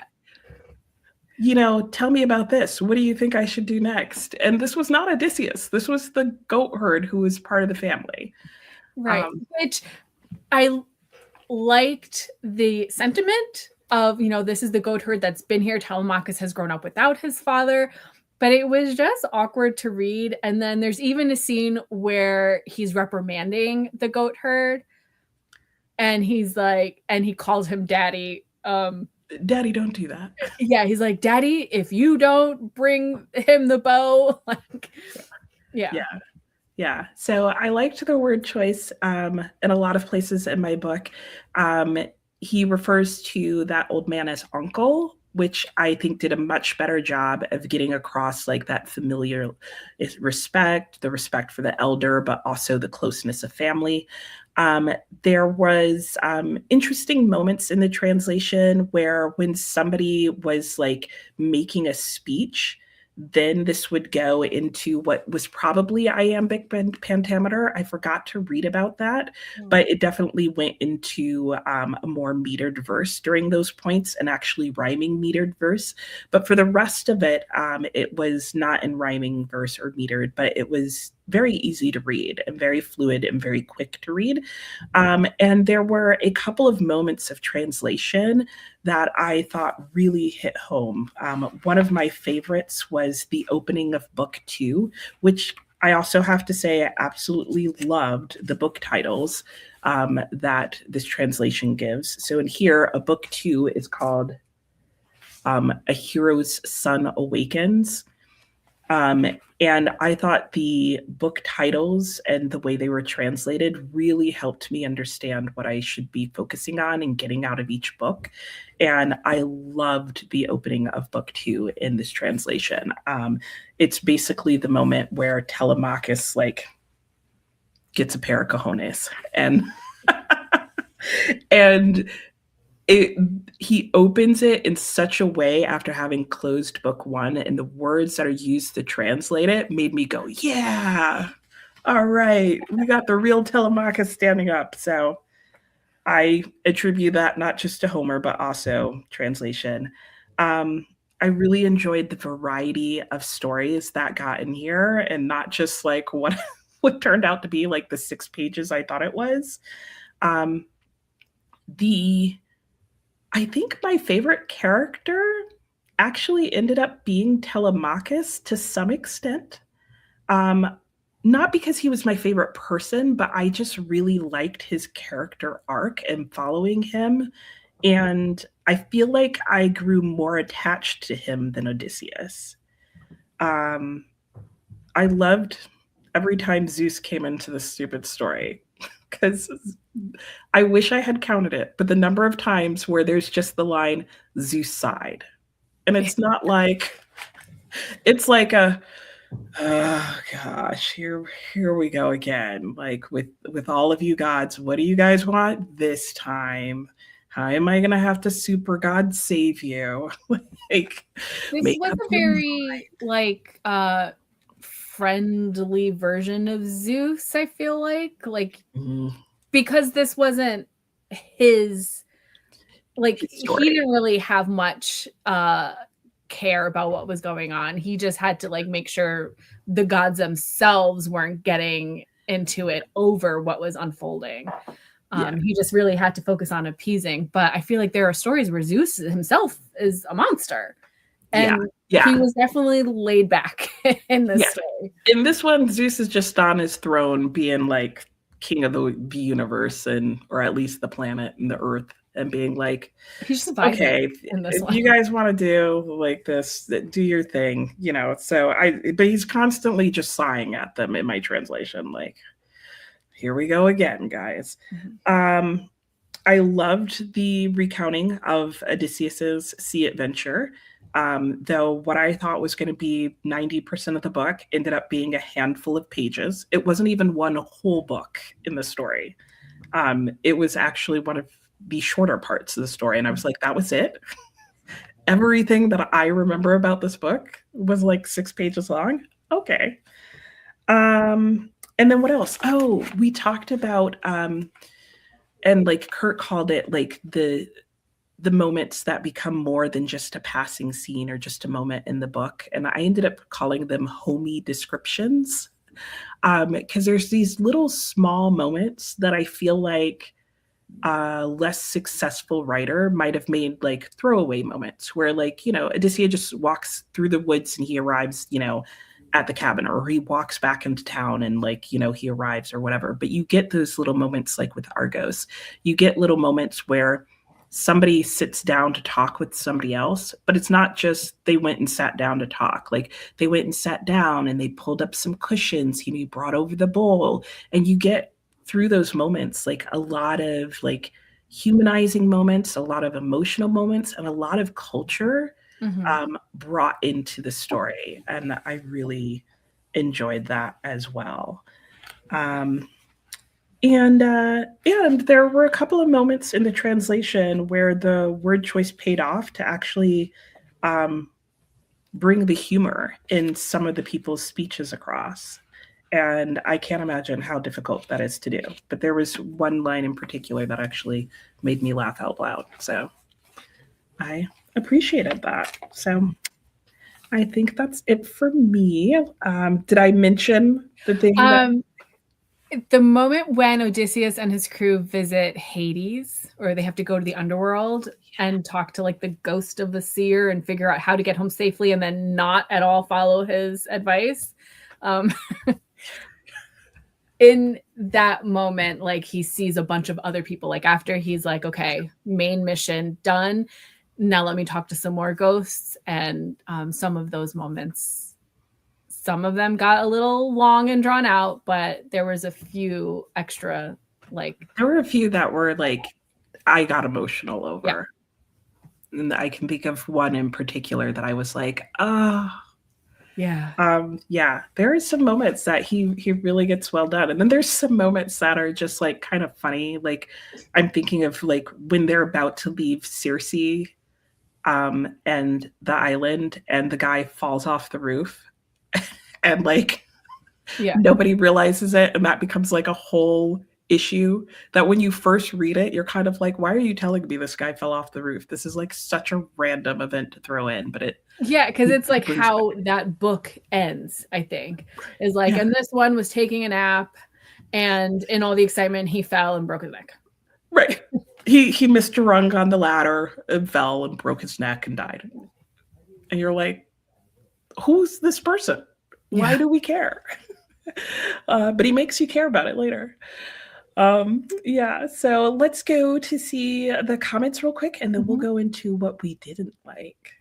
like, tell me about this. What do you think I should do next?" And this was not Odysseus. This was the goat herd who was part of the family. Right. Um, Which I liked the sentiment of, this is the goat herd that's been here. Telemachus has grown up without his father, but it was just awkward to read. And then there's even a scene where he's reprimanding the goat herd and he's like, and he calls him daddy. Daddy, don't do that. Yeah, he's like, daddy, if you don't bring him the bow, like, yeah. Yeah. So I liked the word choice in a lot of places in my book. Um, he refers to that old man as uncle, which I think did a much better job of getting across like that familiar respect, the respect for the elder, but also the closeness of family. There was interesting moments in the translation where when somebody was like making a speech, then this would go into what was probably iambic pentameter. I forgot to read about that, but it definitely went into a more metered verse during those points and actually rhyming metered verse. But for the rest of it, it was not in rhyming verse or metered, but it was very easy to read and very fluid and very quick to read. And there were a couple of moments of translation that I thought really hit home. One of my favorites was the opening of book 2, which I also have to say I absolutely loved the book titles that this translation gives. So in here, a book 2 is called A Hero's Son Awakens. And I thought the book titles and the way they were translated really helped me understand what I should be focusing on and getting out of each book. And I loved the opening of book 2 in this translation. It's basically the moment where Telemachus like gets a pair of cojones and and he opens it in such a way after having closed book 1, and the words that are used to translate it made me go, yeah, all right, we got the real Telemachus standing up. So I attribute that not just to Homer but also translation. I really enjoyed the variety of stories that got in here and not just like what turned out to be like the 6 pages I thought it was. The I think my favorite character actually ended up being Telemachus to some extent. Um, Not because he was my favorite person, but I just really liked his character arc and following him. And I feel like I grew more attached to him than Odysseus. Um, I loved every time Zeus came into this stupid story because I wish I had counted it, but the number of times where there's just the line Zeus sighed. And it's not like it's like a Oh gosh, here we go again. Like with all of you gods, what do you guys want this time? How am I gonna have to super god save you? Like This make was up a your very like friendly version of Zeus, I feel like mind. because this wasn't his, like His he story. didn't really have much care about what was going on. He just had to like make sure the gods themselves weren't getting into it over what was unfolding. Yeah. He just really had to focus on appeasing. But I feel like there are stories where Zeus himself is a monster, Yeah. and he Yeah. was definitely laid back in this Yes. story. In this one, Zeus is just on his throne being like king of the universe and or at least the planet and the earth and being like, He's just vibing okay, in this if one. you guys want to do like this, do your thing, you know. So but he's constantly just sighing at them in my translation, like, here we go again, guys. Mhm. Um, I loved the recounting of Odysseus's sea adventure. Though what I thought was going to be 90% of the book ended up being a handful of pages. It wasn't even one whole book in the story. It was actually one of the shorter parts of the story. And I was like, that was it? Everything that I remember about this book was like 6 pages long. Okay. And then what else? Oh, we talked about and like Kurt called it like the moments that become more than just a passing scene or just a moment in the book. And I ended up calling them homey descriptions because there's these little small moments that I feel like a less successful writer might have made like throwaway moments where like, you know, Odysseus just walks through the woods and he arrives, you know, at the cabin or he walks back into town and like, you know, he arrives or whatever. But you get those little moments like with Argos. You get little moments where somebody sits down to talk with somebody else, but it's not just they went and sat down to talk. Like they went and sat down and they pulled up some cushions, he brought over the bowl, and you get through those moments like a lot of like humanizing moments, a lot of emotional moments, and a lot of culture Mhm. brought into the story. And I really enjoyed that as well. Um, and there were a couple of moments in the translation where the word choice paid off to actually um, bring the humor in some of the people's speeches across. And I can't imagine how difficult that is to do. But there was one line in particular that actually made me laugh out loud. So I appreciated that. So I think that's it for me. Did I mention the thing that? Um, the moment when Odysseus and his crew visit Hades, or they have to go to the underworld and talk to like the ghost of the seer and figure out how to get home safely and then not at all follow his advice. Um, in that moment, like he sees a bunch of other people, like after he's like, okay, main mission done. Now let me talk to some more ghosts. And some of those moments, some of them got a little long and drawn out, but there was a few extra like, There were a few that were like I got emotional yeah, over. And I can think of one in particular that I was like, ah. yeah, Yeah, there are some moments that he really gets well done. And then there's some moments that are just like kind of funny. Like I'm thinking of like when they're about to leave Circe and the island and the guy falls off the roof and like yeah, nobody realizes it and that becomes like a whole issue that when you first read it you're kind of like, why are you telling me this guy fell off the roof? This is like such a random event to throw in, but it yeah, because it's like brings it back. how that book ends, I think, is like, Yeah, and this one was taking a nap, and in all the excitement, he fell and broke his neck. right. He missed a rung on the ladder and fell and broke his neck and died. And you're like, who's this person? Why Yeah. do we care? But he makes you care about it later. Yeah, so let's go to see the comments real quick and then we'll Mhm. go into what we didn't like.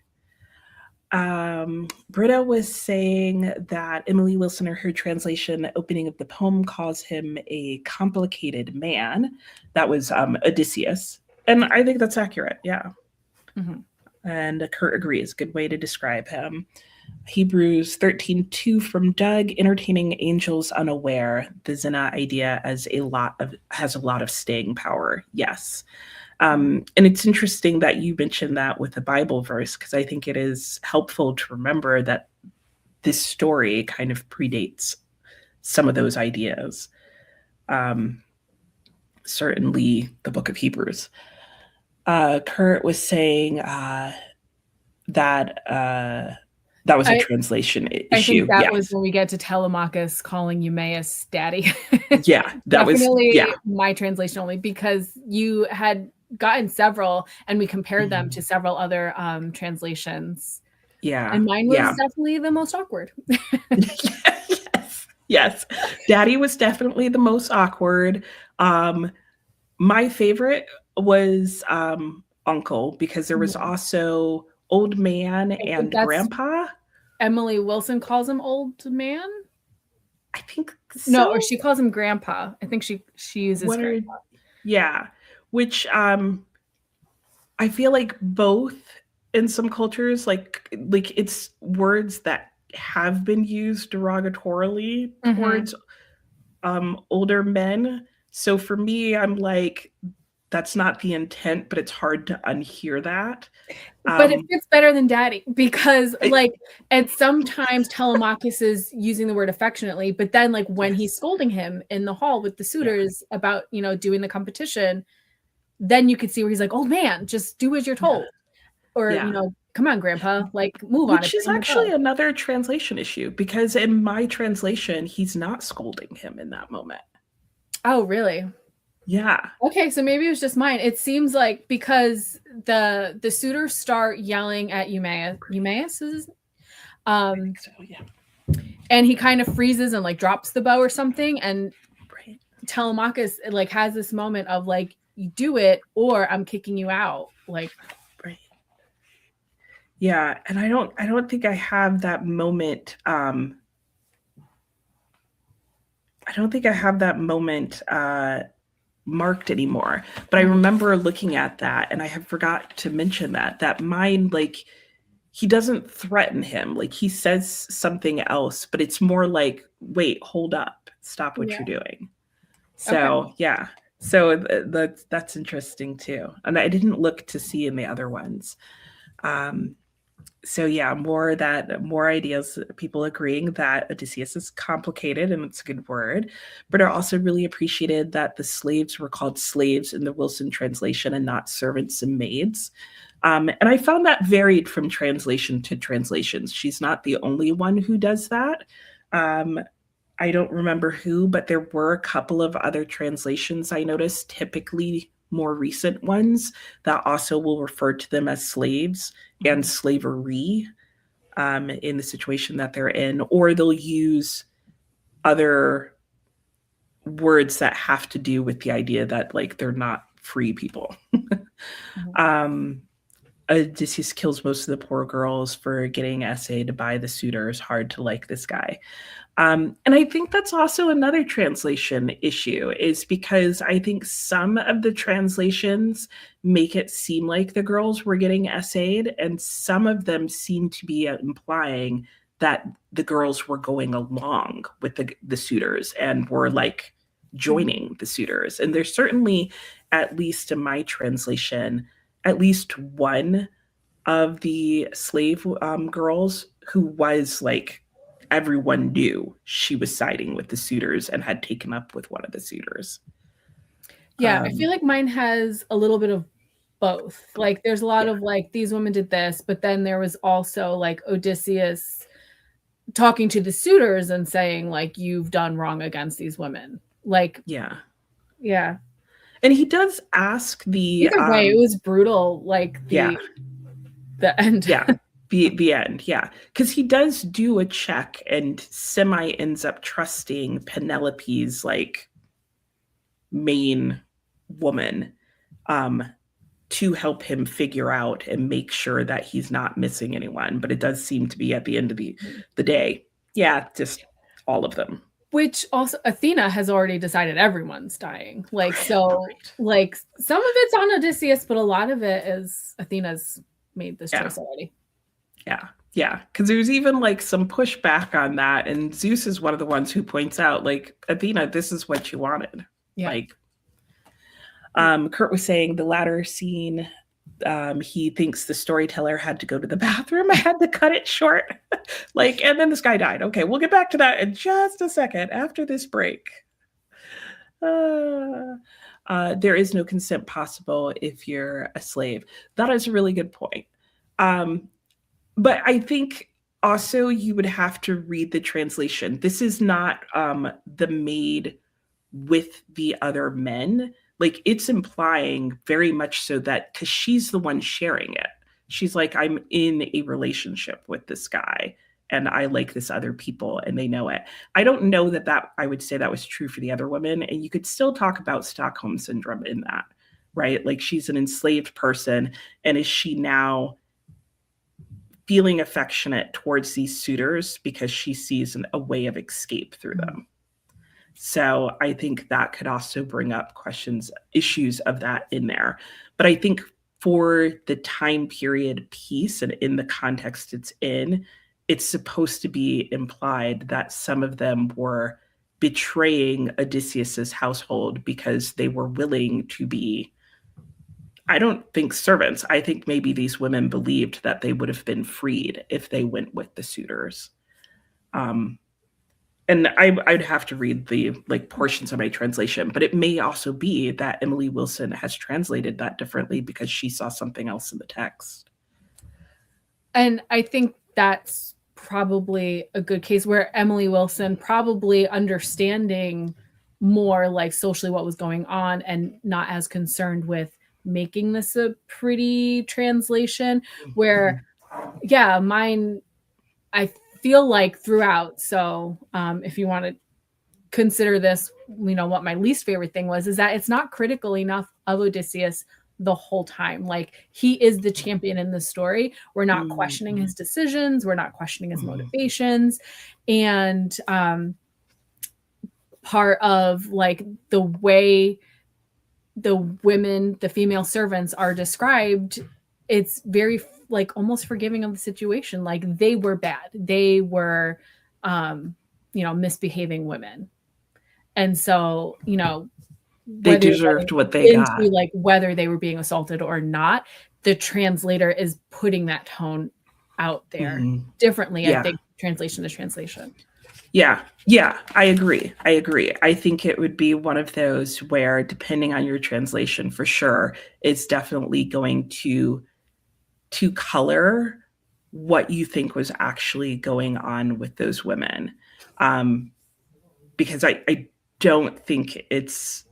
Britta was saying that Emily Wilson, or her translation opening of the poem, calls him a complicated man. That was Odysseus. And I think that's accurate. Yeah. Mhm. And Kurt agrees. Good way to describe him. Hebrews 13:2 from Doug, entertaining angels unaware. The Zina idea has a lot of staying power. Yes. And it's interesting that you mentioned that with the Bible verse, because I think it is helpful to remember that this story kind of predates some of those ideas. Certainly the book of Hebrews. Kurt was saying that that was a translation I think issue. that was Yes. when we get to Telemachus calling Eumaeus daddy. Yeah, that was, Definitely yeah. my translation only, because you had gotten several and we compared them to several other translations. Yeah. And mine was Yeah. definitely the most awkward. Yes. Yes. Daddy was definitely the most awkward. My favorite was uncle, because there was also old man I think and that's grandpa. Emily Wilson calls him old man. I think No, or so. she calls him grandpa. I think she uses What are grandpa. Yeah, which I feel like both in some cultures, like it's words that have been used derogatorily towards older men. So for me, I'm like, that's not the intent, but it's hard to unhear that. But it Um, fits better than daddy, because I, like, and sometimes Telemachus is using the word affectionately, but then like when he's yes, scolding him in the hall with the yeah, suitors about, doing the competition, then you could see where he's like, oh man, just do as you're yeah, told. Or, yeah. come on, grandpa, like move on, Which it's is ringing the actually bell. another translation issue, because in my translation, he's not scolding him in that moment. Oh, really? Yeah. Okay, so maybe it was just mine. It seems like because the suitors start yelling at Eumaeus is I think so. Yeah. and he kind of freezes and like drops the bow or something, and Right. Telemachus like has this moment of like, you do it or I'm kicking you out. Like, Right. Yeah, and I don't think I have that moment. I don't think I have that moment marked anymore. But I remember looking at that, and I have forgot to mention that mine, like, he doesn't threaten him. Like, he says something else, but it's more like, wait, hold up, stop what yeah. you're doing. Okay. So yeah. So that's interesting too. And I didn't look to see in the other ones. Um, so yeah, more ideas, people agreeing that Odysseus is complicated, and it's a good word, but are also really appreciated that the slaves were called slaves in the Wilson translation and not servants and maids. And I found that varied from translation to translations. She's not the only one who does that. Um, I don't remember who, but there were a couple of other translations I noticed, typically more recent ones, that also will refer to them as slaves and slavery in the situation that they're in, or they'll use other words that have to do with the idea that like they're not free people. um, Odysseus kills most of the poor girls for getting essayed by the suitors. Hard to like this guy. And I think that's also another translation issue, is because I think some of the translations make it seem like the girls were getting essayed, and some of them seem to be implying that the girls were going along with the suitors and were like joining the suitors. And there's certainly, at least in my translation, at least one of the slave girls who was like, everyone knew she was siding with the suitors and had taken up with one of the suitors. Yeah, I feel like mine has a little bit of both. Like there's a lot Yeah. of like, these women did this, but then there was also like Odysseus talking to the suitors and saying like, you've done wrong against these women. Like, Yeah. yeah. And he does ask Either way, it was brutal, like yeah, the end. yeah, the end, yeah. Because he does do a check and semi ends up trusting Penelope's like main woman um to help him figure out and make sure that he's not missing anyone. But it does seem to be at the end of the day, yeah, just all of them. Which also Athena has already decided everyone's dying. Like, Right, so right. like some of it's on Odysseus, but a lot of it is Athena's made this Yeah, choice already. yeah. Yeah, because there's even like some pushback on that, and Zeus is one of the ones who points out, like, Athena, this is what you wanted. Yeah. Like, Kurt was saying the latter scene, he thinks the storyteller had to go to the bathroom. I had to cut it short. Like, and then this guy died. Okay, we'll get back to that in just a second after this break. There is no consent possible if you're a slave. That is a really good point. Um, but I think also you would have to read the translation. This is not the maid with the other men. Like it's implying very much so that because she's the one sharing it. She's like, I'm in a relationship with this guy and I like this other people and they know it. I don't know that I would say that was true for the other women. And you could still talk about Stockholm syndrome in that, right? Like she's an enslaved person. And is she now feeling affectionate towards these suitors because she sees a way of escape through them? So I think that could also bring up issues of that in there. But I think for the time period piece and in the context it's supposed to be implied that some of them were betraying Odysseus's household because they were willing to be, I don't think servants. I think maybe these women believed that they would have been freed if they went with the suitors. And I'd have to read the like portions of my translation, but it may also be that Emily Wilson has translated that differently because she saw something else in the text. And I think that's probably a good case where Emily Wilson probably understanding more like socially what was going on and not as concerned with making this a pretty translation where yeah, mine I feel like throughout. So if you want to consider this, you know, what my least favorite thing was is that it's not critical enough of Odysseus the whole time. Like he is the champion in the story. We're not questioning his decisions. We're not questioning his motivations. And part of like the way the women, the female servants are described, it's very like almost forgiving of the situation. Like they were bad. They were, you know, misbehaving women. And so, you know, they deserved what they got. Like whether they were being assaulted or not, the translator is putting that tone out there differently. Yeah. I think translation to translation. Yeah, I agree. I think it would be one of those where, depending on your translation, for sure, it's definitely going to color what you think was actually going on with those women. Because I don't think it's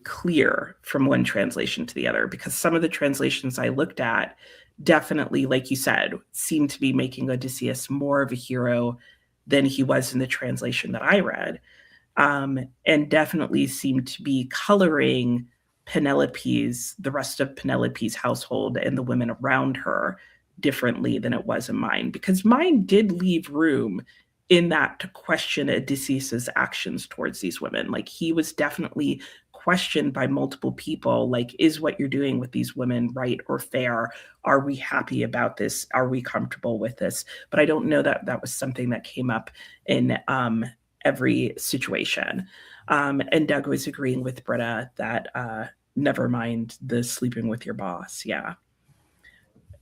clear from one translation to the other, because some of the translations I looked at definitely, like you said, seemed to be making Odysseus more of a hero than he was in the translation that I read, and definitely seemed to be coloring the rest of Penelope's household and the women around her differently than it was in mine, because mine did leave room in that to question Odysseus's actions towards these women. Like he was definitely questioned by multiple people, like, is what you're doing with these women right or fair? Are we happy about this? Are we comfortable with this? But I don't know that that was something that came up in every situation. And Doug was agreeing with Britta that never mind the sleeping with your boss. Yeah.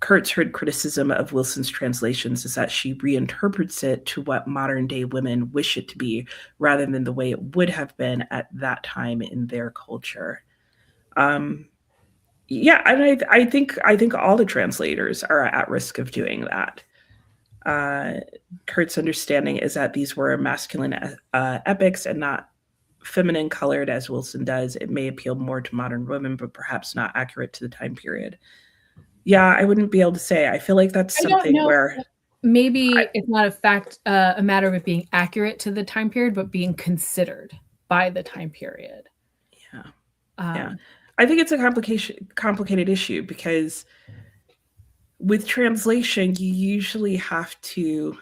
Kurt's heard criticism of Wilson's translations is that she reinterprets it to what modern day women wish it to be, rather than the way it would have been at that time in their culture. Yeah, and I think all the translators are at risk of doing that. Kurt's understanding is that these were masculine epics and not feminine colored as Wilson does. It may appeal more to modern women, but perhaps not accurate to the time period. Yeah, I wouldn't be able to say. I feel like that's something where maybe it's not a matter of it being accurate to the time period, but being considered by the time period. Yeah. Yeah. I think it's a complicated issue, because with translation, you usually have to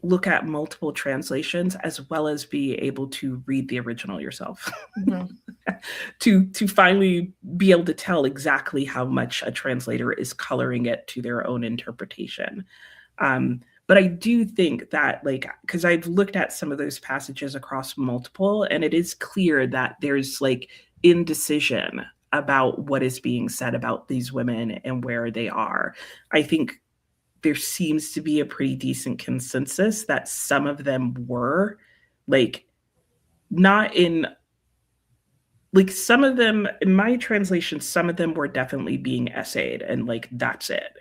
look at multiple translations as well as be able to read the original yourself. to finally be able to tell exactly how much a translator is coloring it to their own interpretation. But I do think that, like, because I've looked at some of those passages across multiple, and it is clear that there's like indecision about what is being said about these women and where they are. I think there seems to be a pretty decent consensus that some of them were like not in like some of them in my translation, some of them were definitely being essayed and like that's it.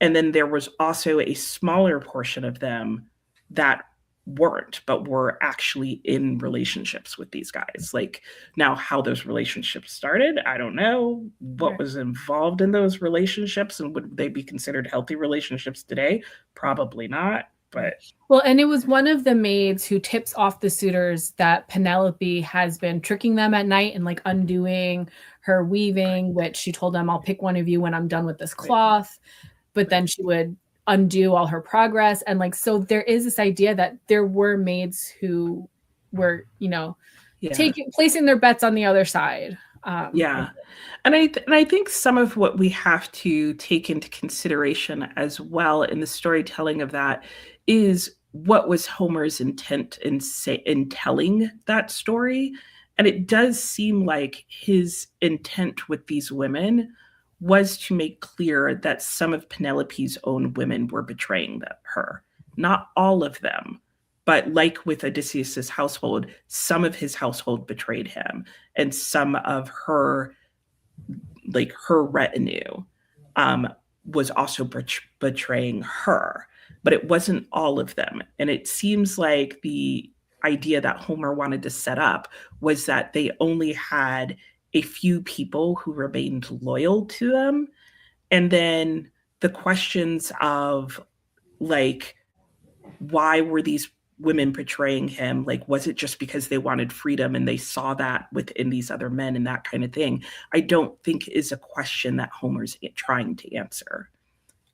And then there was also a smaller portion of them that weren't, but were actually in relationships with these guys. Like, now, how those relationships started, I don't know. What Right. was involved in those relationships, and would they be considered healthy relationships today? Probably not. But Well, and it was one of the maids who tips off the suitors that Penelope has been tricking them at night and like undoing her weaving, which she told them, I'll pick one of you when I'm done with this right, cloth. But then right. she would undo all her progress. And like, so there is this idea that there were maids who were, you know, Yeah. placing their bets on the other side. Yeah. And I think some of what we have to take into consideration as well in the storytelling of that is what was Homer's intent in telling that story. And it does seem like his intent with these women was to make clear that some of Penelope's own women were betraying her. Not all of them, but like with Odysseus's household, some of his household betrayed him, and some of her, like her retinue, um, was also betraying her, but it wasn't all of them. And it seems like the idea that Homer wanted to set up was that they only had a few people who remained loyal to them. And then the questions of, like, why were these women portraying him? Like, was it just because they wanted freedom and they saw that within these other men and that kind of thing? I don't think is a question that Homer's trying to answer.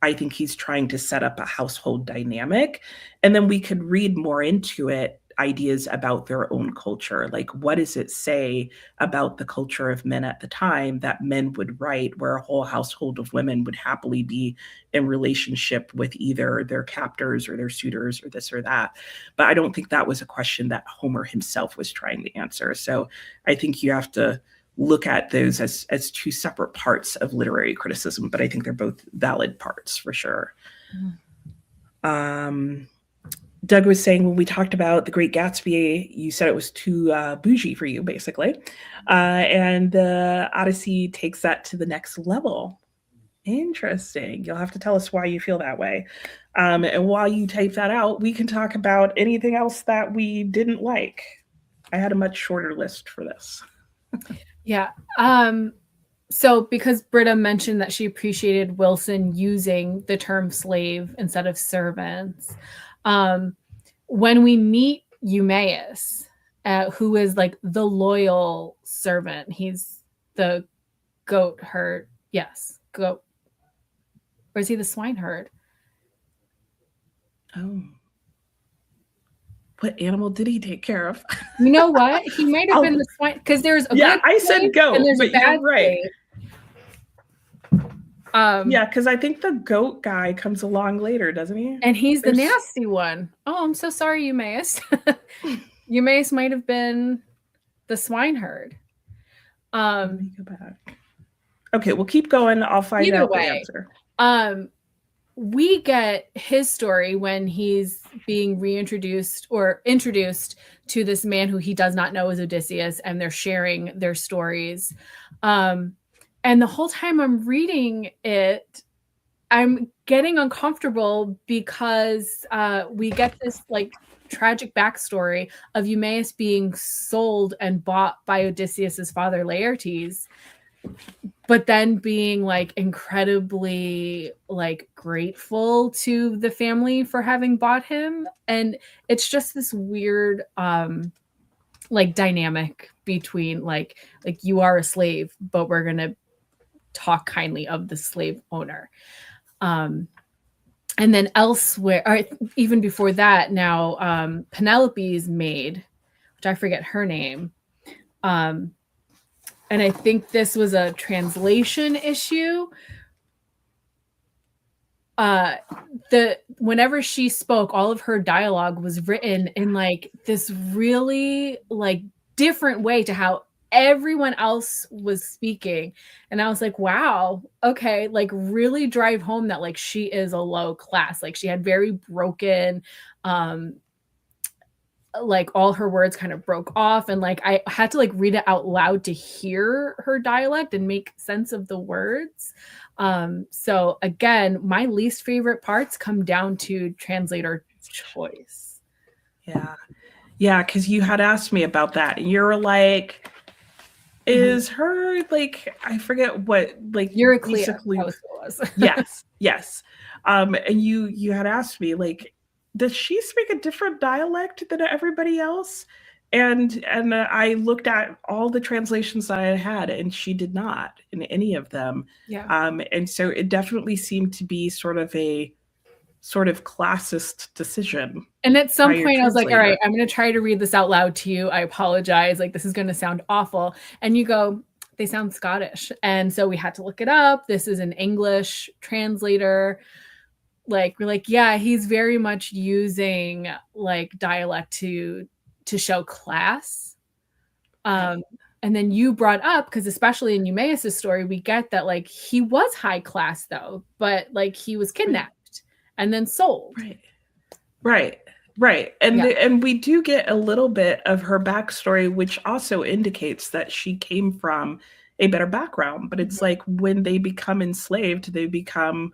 I think he's trying to set up a household dynamic. And then we could read more into it, ideas about their own culture. Like, what does it say about the culture of men at the time that men would write where a whole household of women would happily be in relationship with either their captors or their suitors or this or that? But I don't think that was a question that Homer himself was trying to answer. So I think you have to look at those as two separate parts of literary criticism, but I think they're both valid parts for sure. Doug was saying when we talked about The Great Gatsby, you said it was too bougie for you, basically. And the Odyssey takes that to the next level. Interesting. You'll have to tell us why you feel that way. And while you type that out, we can talk about anything else that we didn't like. I had a much shorter list for this. Yeah. So because Britta mentioned that she appreciated Wilson using the term slave instead of servants, when we meet Eumaeus, who is like the loyal servant, he's the goat herd. Yes, goat. Or is he the swine herd? Oh. What animal did he take care of? You know what? He might have been the swine, because there's a Yeah, good I slave said goat, and there's a but you're bad right. slave. Yeah, because I think the goat guy comes along later, doesn't he? And he's the There's... nasty one. Oh, I'm so sorry, Eumaeus. Eumaeus might have been the swineherd. Let me go back. Okay, we'll keep going. I'll find Either out way, the answer. We get his story when he's being reintroduced or introduced to this man who he does not know is Odysseus, and they're sharing their stories. And the whole time I'm reading it, I'm getting uncomfortable because we get this like tragic backstory of Eumaeus being sold and bought by Odysseus's father Laertes, but then being like incredibly like grateful to the family for having bought him. And it's just this weird like dynamic between like you are a slave, but we're gonna talk kindly of the slave owner. And then elsewhere, or even before that, now Penelope's maid, which I forget her name. And I think this was a translation issue. uh whenever she spoke, all of her dialogue was written in like this really like different way to how everyone else was speaking. And I was like, wow, okay, like really drive home that like she is a low class. Like she had very broken like all her words kind of broke off, and like I had to like read it out loud to hear her dialect and make sense of the words. So again, my least favorite parts come down to translator choice. Yeah. Yeah, because you had asked me about that, and you were like, is her like I forget what like You're clear. basically That was what it was. yes, yes. And you had asked me like, does she speak a different dialect than everybody else? And I looked at all the translations that I had, and she did not in any of them. Yeah. And so it definitely seemed to be sort of a sort of classist decision And at by some your point, I was like, all right, translator. I'm going to try to read this out loud to you. I apologize. Like, this is going to sound awful. And you go, they sound Scottish. And so we had to look it up. This is an English translator. Like, we're like, yeah, he's very much using like dialect to show class. Right. And then you brought up, because especially in Eumaeus' story, we get that like he was high class though, but like he was Right. kidnapped and then sold. Right. Right. Right. Yeah. And we do get a little bit of her backstory, which also indicates that she came from a better background. But it's like when they become enslaved, they become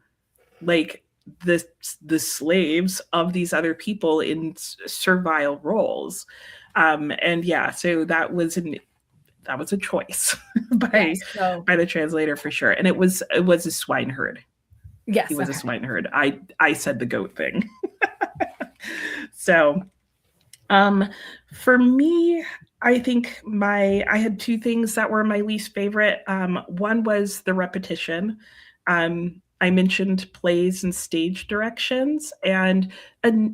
like the the slaves of these other people in servile roles. And yeah, so that was a choice Yes. So by the translator for sure. And it was a swineherd. He yes. was a Okay. swineherd. I said the goat thing. So um, for me, I think I had two things that were my least favorite. One was the repetition. I mentioned plays and stage directions, and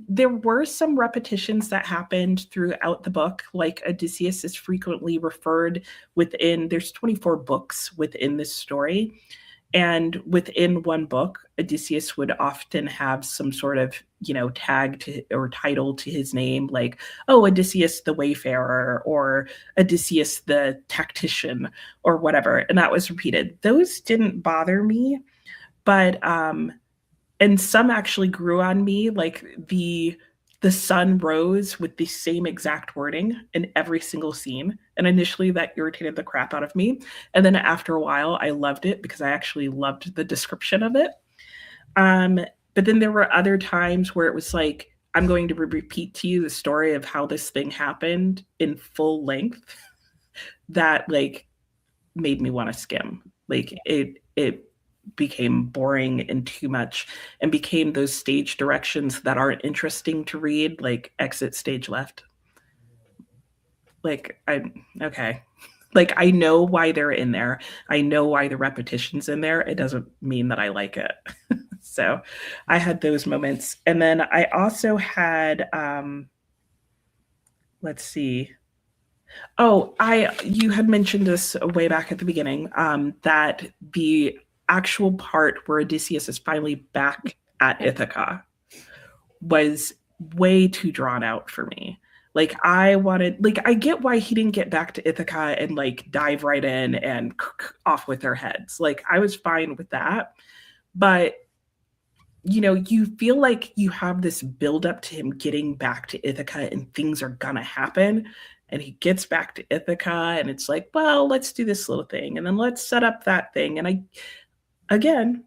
there were some repetitions that happened throughout the book. Like Odysseus is frequently referred within. There's 24 books within this story, and within one book, Odysseus would often have some sort of, tag to, or title to his name, like, oh, Odysseus the Wayfarer, or Odysseus the Tactician, or whatever. And that was repeated. Those didn't bother me, but and some actually grew on me, like the sun rose with the same exact wording in every single scene. And initially that irritated the crap out of me. And then after a while, I loved it because I actually loved the description of it. Um, but then there were other times where it was like, I'm going to repeat to you the story of how this thing happened in full length that like made me want to skim. Like it became boring and too much and became those stage directions that aren't interesting to read, like exit stage left. Like I okay. Like I know why they're in there. I know why the repetition's in there. It doesn't mean that I like it. So I had those moments. And then I also had let's see. Oh, I you had mentioned this way back at the beginning, that the actual part where Odysseus is finally back at Ithaca was way too drawn out for me. Like I get why he didn't get back to Ithaca and like dive right in and off with their heads. Like I was fine with that, but you feel like you have this build up to him getting back to Ithaca and things are gonna happen. And he gets back to Ithaca and it's like, well, let's do this little thing and then let's set up that thing. And again,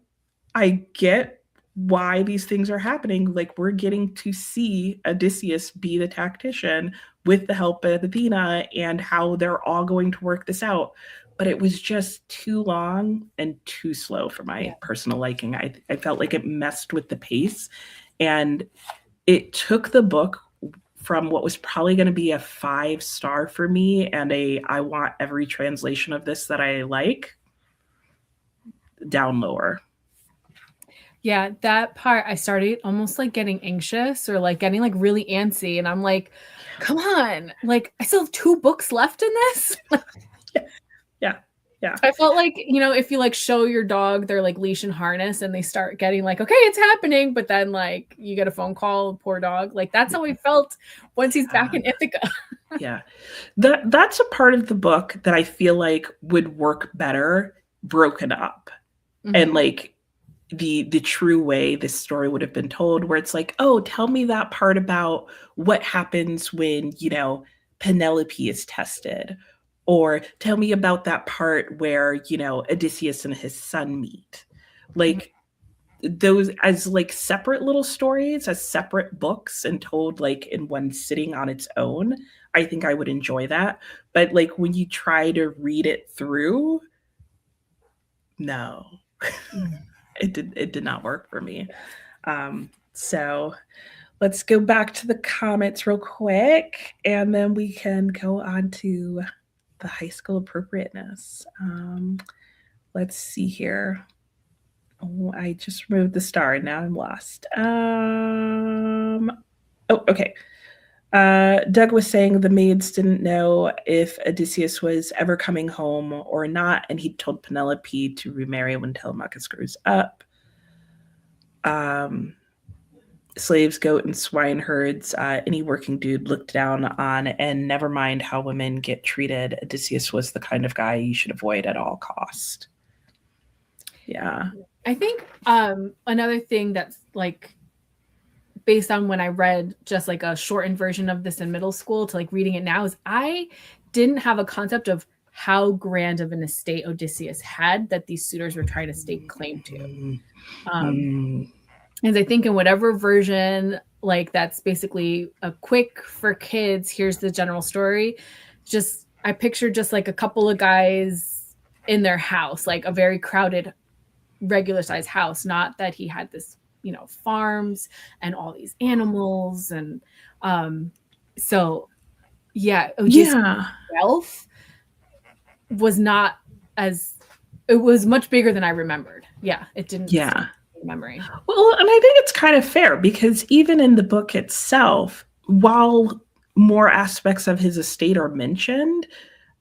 I get why these things are happening. Like we're getting to see Odysseus be the tactician with the help of Athena and how they're all going to work this out. But it was just too long and too slow for my personal liking. I felt like it messed with the pace and it took the book from what was probably going to be a 5-star for me and I want every translation of this that I like down lower. Yeah, that part I started almost like getting anxious or like getting like really antsy. And I'm like, come on, like I still have 2 books left in this. Yeah. Yeah. I felt like, if you like show your dog their like leash and harness and they start getting like, okay, it's happening, but then like you get a phone call, poor dog. Like that's how he felt once he's back in Ithaca. Yeah. That's a part of the book that I feel like would work better broken up. And like the true way this story would have been told, where it's like, oh, tell me that part about what happens when, Penelope is tested, or tell me about that part where, Odysseus and his son meet. Like those as like separate little stories, as separate books and told like in one sitting on its own, I think I would enjoy that. But like when you try to read it through, no. It did not work for me. So let's go back to the comments real quick, and then we can go on to the high school appropriateness. Let's see here. Oh, I just removed the star and now I'm lost. Oh, okay. Doug was saying the maids didn't know if Odysseus was ever coming home or not, and he told Penelope to remarry when Telemachus grows up. Slaves, goat, and swine herds, any working dude looked down on, and never mind how women get treated. Odysseus was the kind of guy you should avoid at all cost. Yeah. I think another thing that's like based on when I read just like a shortened version of this in middle school to like reading it now is I didn't have a concept of how grand of an estate Odysseus had that these suitors were trying to stake claim to. And I think in whatever version, like that's basically a quick for kids, here's the general story. Just I pictured just like a couple of guys in their house, like a very crowded, regular size house, not that he had this, farms and all these animals. And so Odysseus himself was not as, it was much bigger than I remembered. Yeah, it didn't. Yeah. Memory. Well, and I think it's kind of fair because even in the book itself, while more aspects of his estate are mentioned,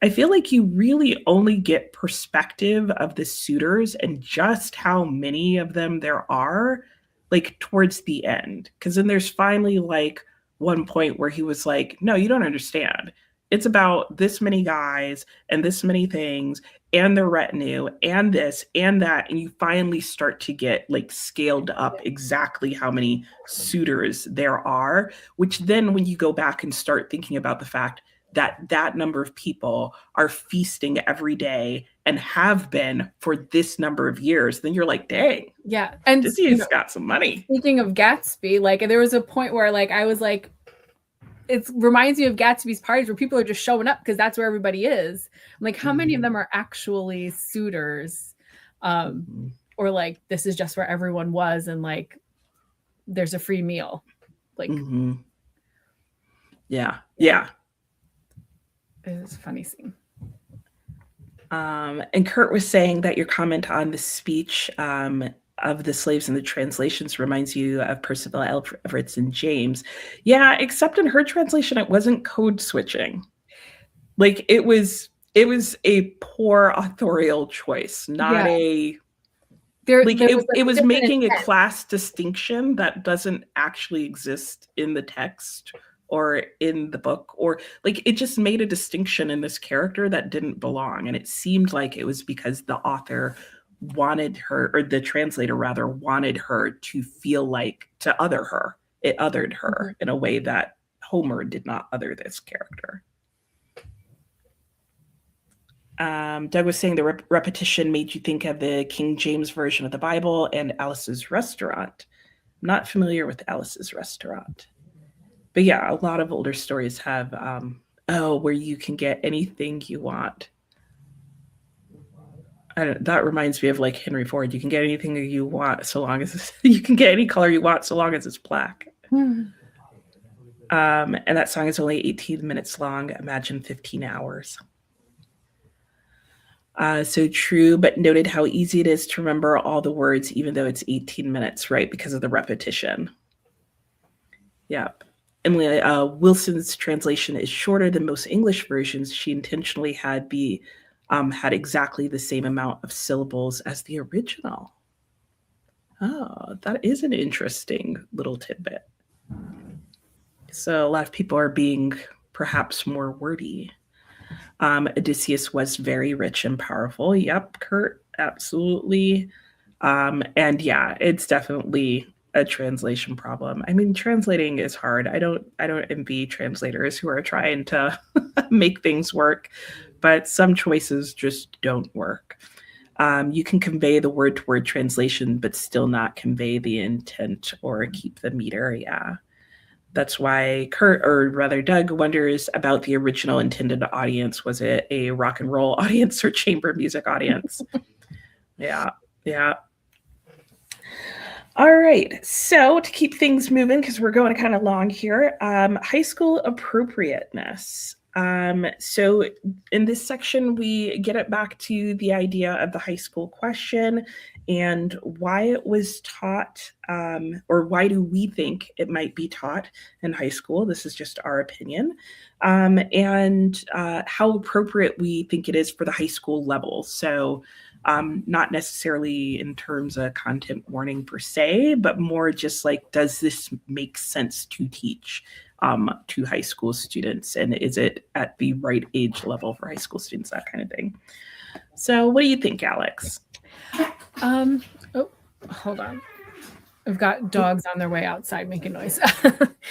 I feel like you really only get perspective of the suitors and just how many of them there are, like towards the end. Because then there's finally like one point where he was like, no, you don't understand. It's about this many guys and this many things and their retinue and this and that. And you finally start to get like scaled up exactly how many suitors there are, which then when you go back and start thinking about the fact that that number of people are feasting every day and have been for this number of years, then you're like, dang. Yeah. And Disney's got some money. Speaking of Gatsby, like there was a point where like I was like, it reminds me of Gatsby's parties where people are just showing up because that's where everybody is. I'm like, how many of them are actually suitors? Or like, this is just where everyone was and like, there's a free meal. Like, yeah. It was a funny scene. And Kurt was saying that your comment on the speech of the slaves and the translations reminds you of Percival Everett's and James. Yeah, except in her translation, it wasn't code switching. Like it was a poor authorial choice, not it was making a class distinction that doesn't actually exist in the text or in the book, or like it just made a distinction in this character that didn't belong. And it seemed like it was because the author wanted her, or the translator rather, wanted her to feel like to other her. It othered her in a way that Homer did not other this character. Doug was saying the repetition made you think of the King James version of the Bible and Alice's Restaurant. I'm not familiar with Alice's Restaurant. But yeah, a lot of older stories have, where you can get anything you want. That reminds me of like Henry Ford. You can get anything you want so long as you can get any color you want so long as it's black. And that song is only 18 minutes long. Imagine 15 hours. So true, but noted how easy it is to remember all the words, even though it's 18 minutes, right? Because of the repetition. Yep. Emily Wilson's translation is shorter than most English versions. She intentionally had the had exactly the same amount of syllables as the original. Oh, that is an interesting little tidbit. So a lot of people are being perhaps more wordy. Odysseus was very rich and powerful. Yep, Kurt, absolutely. And yeah, it's definitely a translation problem. I mean, translating is hard. I don't envy translators who are trying to make things work, but some choices just don't work. You can convey the word to word translation, but still not convey the intent or keep the meter. Yeah. That's why Kurt, or rather Doug, wonders about the original intended audience. Was it a rock and roll audience or chamber music audience? Yeah, yeah. All right. So to keep things moving, because we're going kind of long here, high school appropriateness. So in this section, we get it back to the idea of the high school question and why it was taught, or why do we think it might be taught in high school? This is just our opinion, and how appropriate we think it is for the high school level. So not necessarily in terms of content warning per se, but more just like, does this make sense to teach to high school students? And is it at the right age level for high school students, that kind of thing? So what do you think, Alex? Oh, hold on. I've got dogs on their way outside making noise.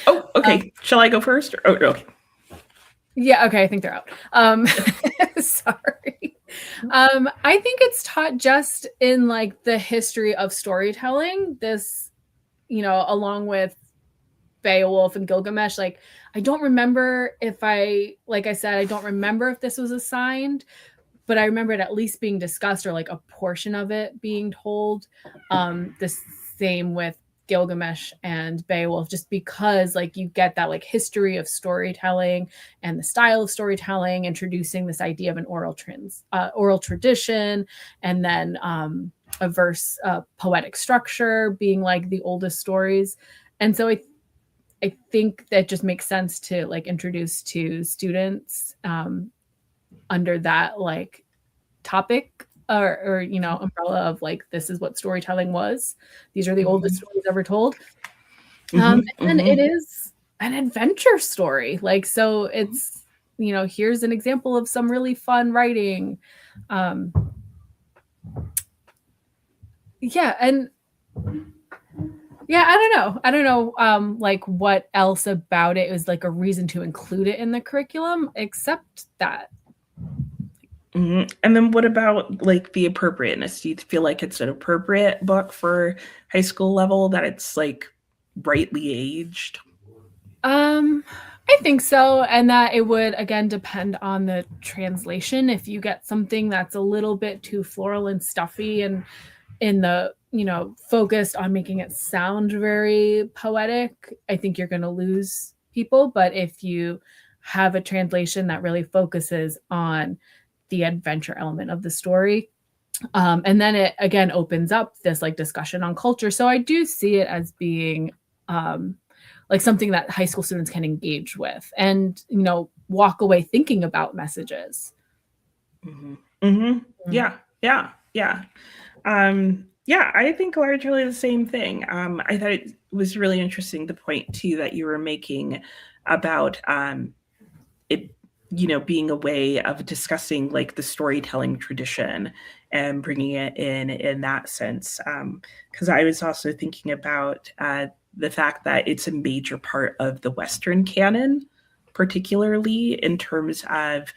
Oh, okay. Shall I go first? Oh, okay. Yeah, okay, I think they're out. Sorry. I think it's taught just in like the history of storytelling. This, along with Beowulf and Gilgamesh. Like, I don't remember like I said, I don't remember if this was assigned, but I remember it at least being discussed or like a portion of it being told. The same with Gilgamesh and Beowulf, just because like you get that like history of storytelling and the style of storytelling, introducing this idea of an oral tradition, and then a verse poetic structure being like the oldest stories. And so I think that just makes sense to like introduce to students under that like topic or umbrella of like, this is what storytelling was. These are the oldest stories ever told. And it is an adventure story. Like, so it's, here's an example of some really fun writing. Yeah. And yeah, I don't know, like what else about it was like a reason to include it in the curriculum, except that. And then what about like the appropriateness? Do you feel like it's an appropriate book for high school level, that it's like rightly aged? I think so. And that it would again depend on the translation. If you get something that's a little bit too floral and stuffy and in the, focused on making it sound very poetic, I think you're going to lose people. But if you have a translation that really focuses on the adventure element of the story, and then it again opens up this like discussion on culture. So I do see it as being like something that high school students can engage with and, walk away thinking about messages. Yeah. Yeah, I think largely the same thing. I thought it was really interesting, the point too that you were making about it, being a way of discussing like the storytelling tradition and bringing it in that sense. Because I was also thinking about the fact that it's a major part of the Western canon, particularly in terms of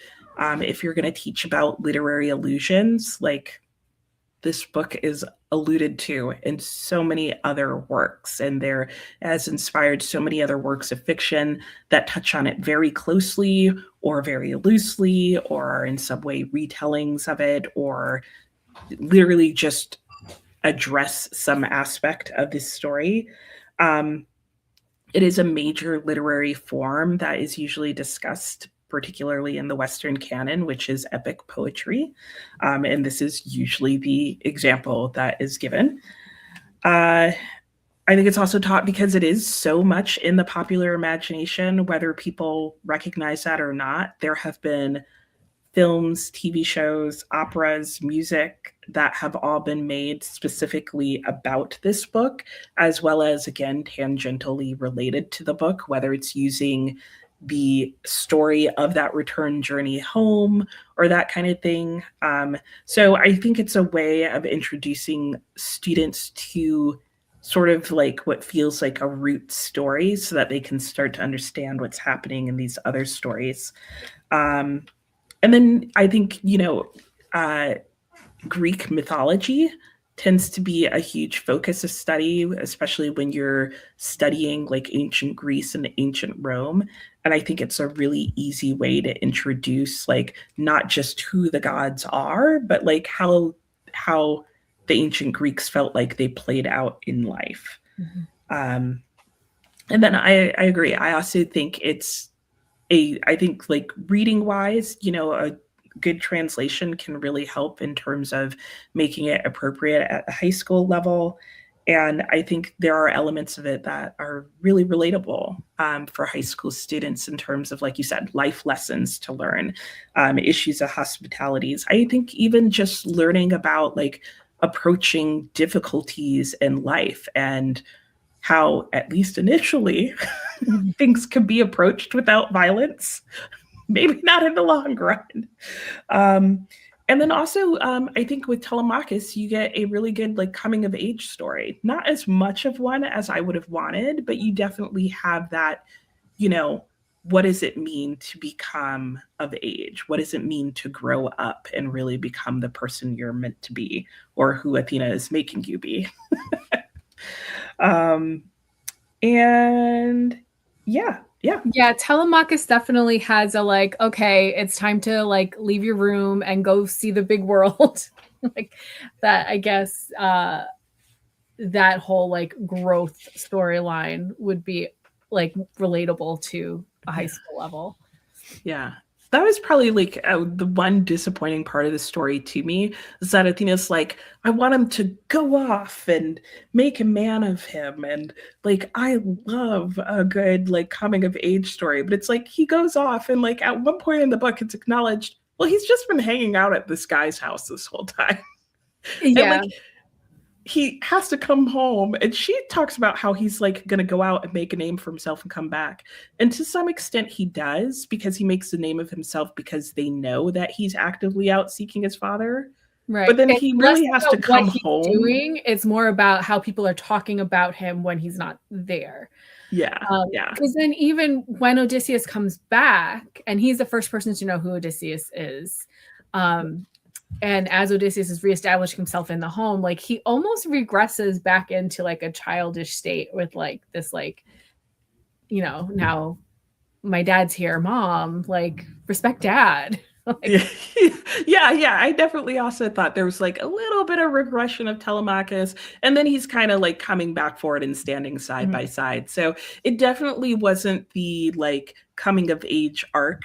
if you're going to teach about literary allusions, like this book is alluded to in so many other works, and there has inspired so many other works of fiction that touch on it very closely or very loosely, or are in some way retellings of it, or literally just address some aspect of this story. It is a major literary form that is usually discussed, particularly in the Western canon, which is epic poetry. And this is usually the example that is given. I think it's also taught because it is so much in the popular imagination, whether people recognize that or not. There have been films, TV shows, operas, music that have all been made specifically about this book, as well as, again, tangentially related to the book, whether it's using the story of that return journey home or that kind of thing. So I think it's a way of introducing students to sort of like what feels like a root story so that they can start to understand what's happening in these other stories. Um, and then I think, uh, Greek mythology tends to be a huge focus of study, especially when you're studying like ancient Greece and ancient Rome. And I think it's a really easy way to introduce like not just who the gods are, but like how the ancient Greeks felt like they played out in life. Mhm. Um, and then I agree. I also think I think like reading wise, a good translation can really help in terms of making it appropriate at the high school level. And I think there are elements of it that are really relatable for high school students in terms of, like you said, life lessons to learn, issues of hospitalities. I think even just learning about like approaching difficulties in life and how, at least initially, Mhm. things can be approached without violence, maybe not in the long run. Um, and then also, I think with Telemachus, you get a really good like coming of age story. Not as much of one as I would have wanted, but you definitely have that, you know, what does it mean to become of age? What does it mean to grow up and really become the person you're meant to be or who Athena is making you be? um, and yeah, yeah, Yeah, Telemachus definitely has a like, okay, it's time to like leave your room and go see the big world. Like that, I guess that whole like growth storyline would be like relatable to a high yeah. school level. Yeah. That was probably like the one disappointing part of the story to me is that Athena's like, I want him to go off and make a man of him. And like, I love a good like coming of age story, but it's like he goes off and like at one point in the book, it's acknowledged, well, he's just been hanging out at this guy's house this whole time. And Yeah, like, he has to come home and she talks about how he's like going to go out and make a name for himself and come back, and to some extent he does because he makes a name of himself because they know that he's actively out seeking his father, but right. then It's he less really has to about what come he's home. doing, it's more about how people are talking about him when he's not there. Yeah, yeah, Because then even when Odysseus comes back, and he's the first person to know who Odysseus is, um, and as Odysseus is reestablishing himself in the home, like he almost regresses back into like a childish state with like this, like, now my dad's here, mom, like respect dad. Like, yeah. Yeah, I definitely also thought there was like a little bit of regression of Telemachus, and then he's kind of like coming back forward and standing side mhm, by side. So it definitely wasn't the like coming of age arc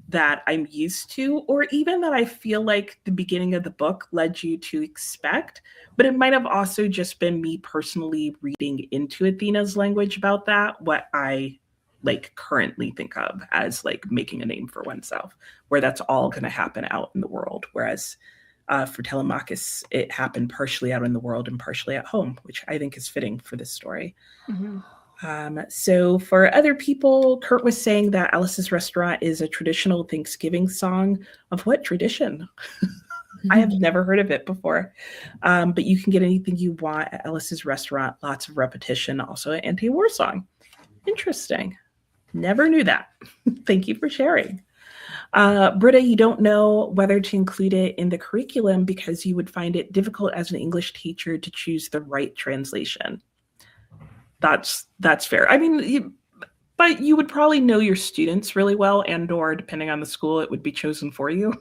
that I'm used to, or even that I feel like the beginning of the book led you to expect. But it might have also just been me personally reading into Athena's language about that, what I like currently think of as like making a name for oneself, where that's all going to happen out in the world. Whereas for Telemachus, it happened partially out in the world and partially at home, which I think is fitting for this story. mhm. So for other people, Kurt was saying that Alice's Restaurant is a traditional Thanksgiving song. Of what tradition? I have never heard of it before. But you can get anything you want at Alice's Restaurant. Lots of repetition. Also an anti-war song. Interesting. Never knew that. Thank you for sharing. Britta, you don't know whether to include it in the curriculum because you would find it difficult as an English teacher to choose the right translation. That's fair. I mean, but you would probably know your students really well, and or depending on the school, it would be chosen for you.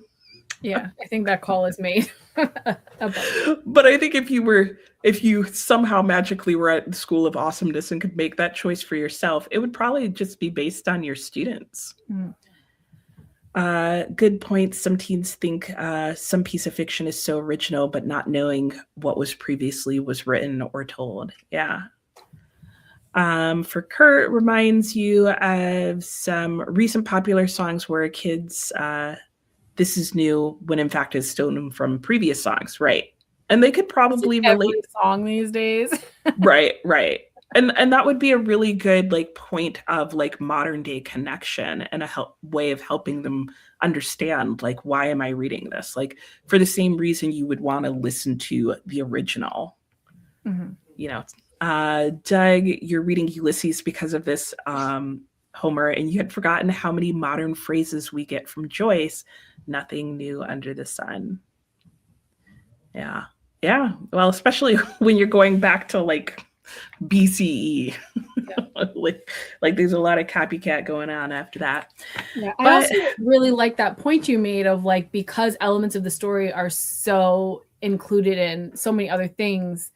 Yeah, I think that call is made. But I think if you somehow magically were at the School of Awesomeness and could make that choice for yourself, it would probably just be based on your students. Mm. Good point. Some teens think some piece of fiction is so original, but not knowing what was written or told. Yeah. For Kurt, reminds you of some recent popular songs where kids this is new when in fact it's stolen from previous songs, right? And they could probably Every relate. song these days. Right, right. And that would be a really good like point of like modern day connection and a way of helping them understand like why am I reading this? Like for the same reason you would want to listen to the original. Mhm. You know, Doug, you're reading Ulysses because of this Homer, and you had forgotten how many modern phrases we get from Joyce. Nothing new under the sun. Yeah. Yeah. Well, especially when you're going back to like BCE. Yeah. like there's a lot of copycat going on after that. Yeah, I But also really like that point you made of like, because elements of the story are so included in so many other things,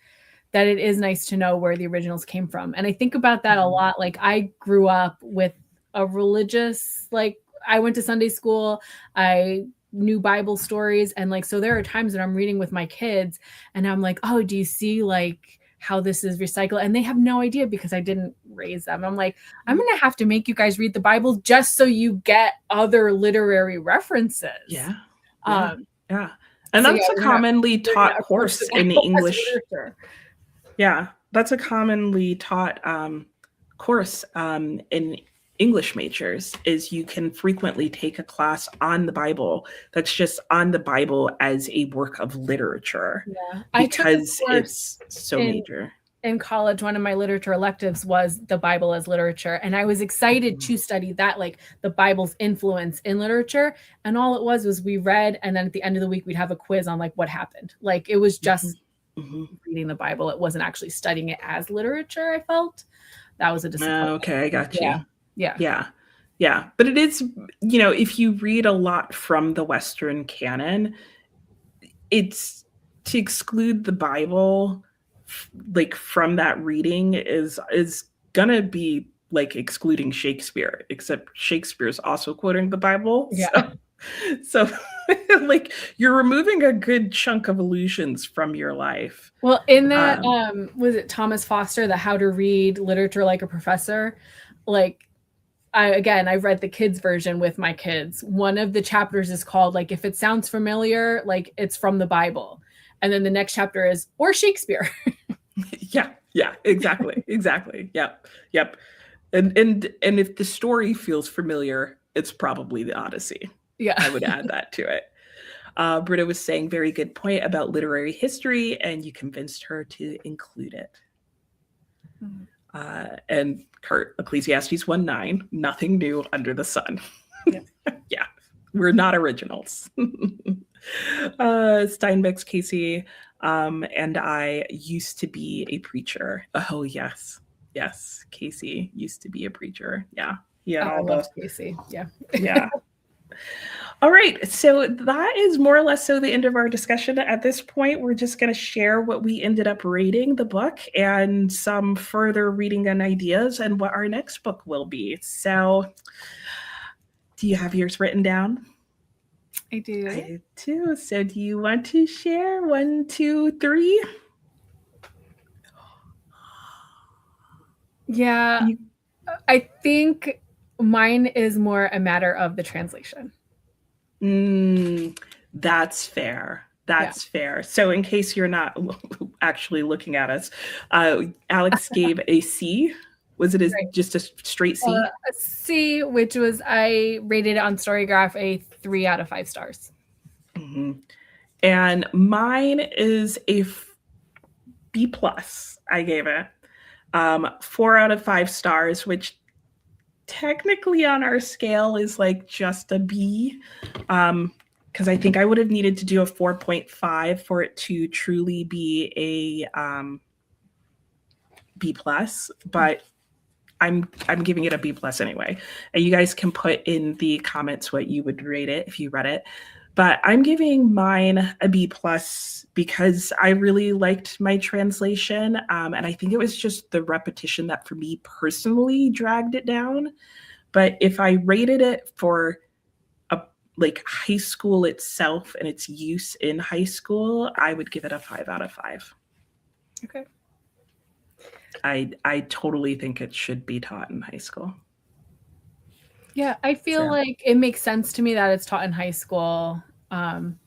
that it is nice to know where the originals came from. And I think about that a lot. Like I grew up with a religious, like I went to Sunday school, I knew Bible stories, and like so there are times that I'm reading with my kids and I'm like, oh, do you see like how this is recycled? And they have no idea because I didn't raise them. I'm like, I'm gonna have to make you guys read the Bible just so you get other literary references. Yeah. Yeah. And So that's a commonly taught course in the English. Yeah, that's a commonly taught course in English majors is you can frequently take a class on the Bible that's just on the Bible as a work of literature. Yeah. Because it's so major. In college, one of my literature electives was the Bible as literature. And I was excited to study that, like the Bible's influence in literature. And all it was we read, and then at the end of the week, we'd have a quiz on like what happened. Like it was just reading the Bible. It wasn't actually studying it as literature, I felt. That was a disappointment. Okay, I got you. Yeah. Yeah. Yeah. But it is, you know, if you read a lot from the Western canon, it's to exclude the Bible like from that reading is gonna be like excluding Shakespeare, except Shakespeare's also quoting the Bible. Yeah. So like you're removing a good chunk of illusions from your life. Well, in that was it Thomas Foster, the How to Read Literature Like a Professor? Like I've read the kids version with my kids. One of the chapters is called like if it sounds familiar, like it's from the Bible. And then the next chapter is or Shakespeare. Yeah, exactly. Yep. And if the story feels familiar, it's probably the Odyssey. Yeah. I would add that to it. Britta was saying very good point about literary history, and you convinced her to include it. And Kurt, Ecclesiastes 1:9, nothing new under the sun. Yeah, yeah, we're not originals. Steinbeck's Casey and I used to be a preacher. Oh, yes. Yes, Casey used to be a preacher. Yeah. Yeah. I love Casey. Yeah. Yeah. All right. So that is more or less so the end of our discussion. At this point, we're just going to share what we ended up rating the book and some further reading and ideas and what our next book will be. So, do you have yours written down? I do. I do too. So, do you want to share 1, 2, 3? Yeah. I think mine is more a matter of the translation. That's fair. That's fair. So in case you're not actually looking at us, Alex gave a C. Was it just a straight C? A C, which was, I rated it on Storygraph a 3 out of 5 stars. And mine is a B+. I gave it 4 out of 5 stars, which technically on our scale is like just a B. Because I think I would have needed to do a 4.5 for it to truly be a B+, but I'm giving it a B+ anyway. And you guys can put in the comments what you would rate it if you read it. But I'm giving mine a B+ because I really liked my translation. And I think it was just the repetition that for me personally dragged it down. But if I rated it for like high school itself and its use in high school, I would give it a 5 out of 5. Okay. I totally think it should be taught in high school. Yeah, I feel So like it makes sense to me that it's taught in high school. Um,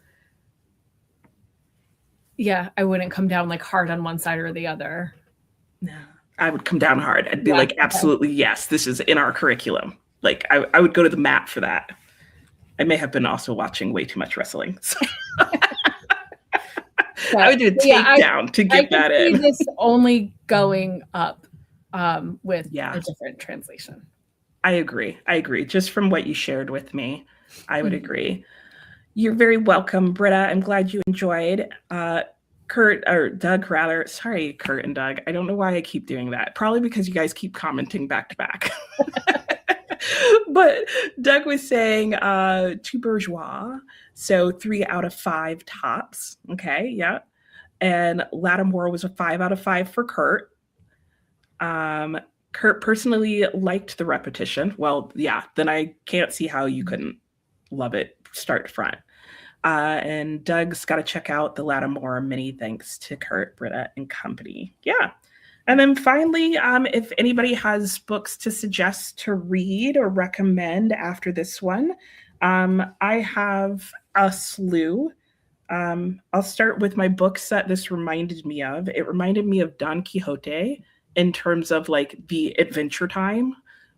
yeah, I wouldn't come down like hard on one side or the other. no, I would come down hard. I'd be Yeah. like, absolutely, yes, this is in our curriculum. Like I would go to the mat for that. I may have been also watching way too much wrestling. So I would do a Yeah, takedown to I get can that see in. this only going up with a Yeah, different translation. I agree. I agree. Just from what you shared with me, I would Mhm. agree. You're very welcome, Britta. I'm glad you enjoyed. Kurt or Doug, rather. Sorry, Kurt and Doug. I don't know why I keep doing that. Probably because you guys keep commenting back to back. But Doug was saying two bourgeois, so 3 out of 5 tops. Okay, yeah. And Lattimore was a 5 out of 5 for Kurt. Um, Kurt personally liked the repetition. Well, yeah, then I can't see how you couldn't love it start to front. And Doug's got to check out the Lattimore mini thanks to Kurt, Britta, and company. Yeah. And then finally, if anybody has books to suggest to read or recommend after this one, I have a slew. I'll start with my books that this reminded me of. It reminded me of Don Quixote in terms of like the adventure time,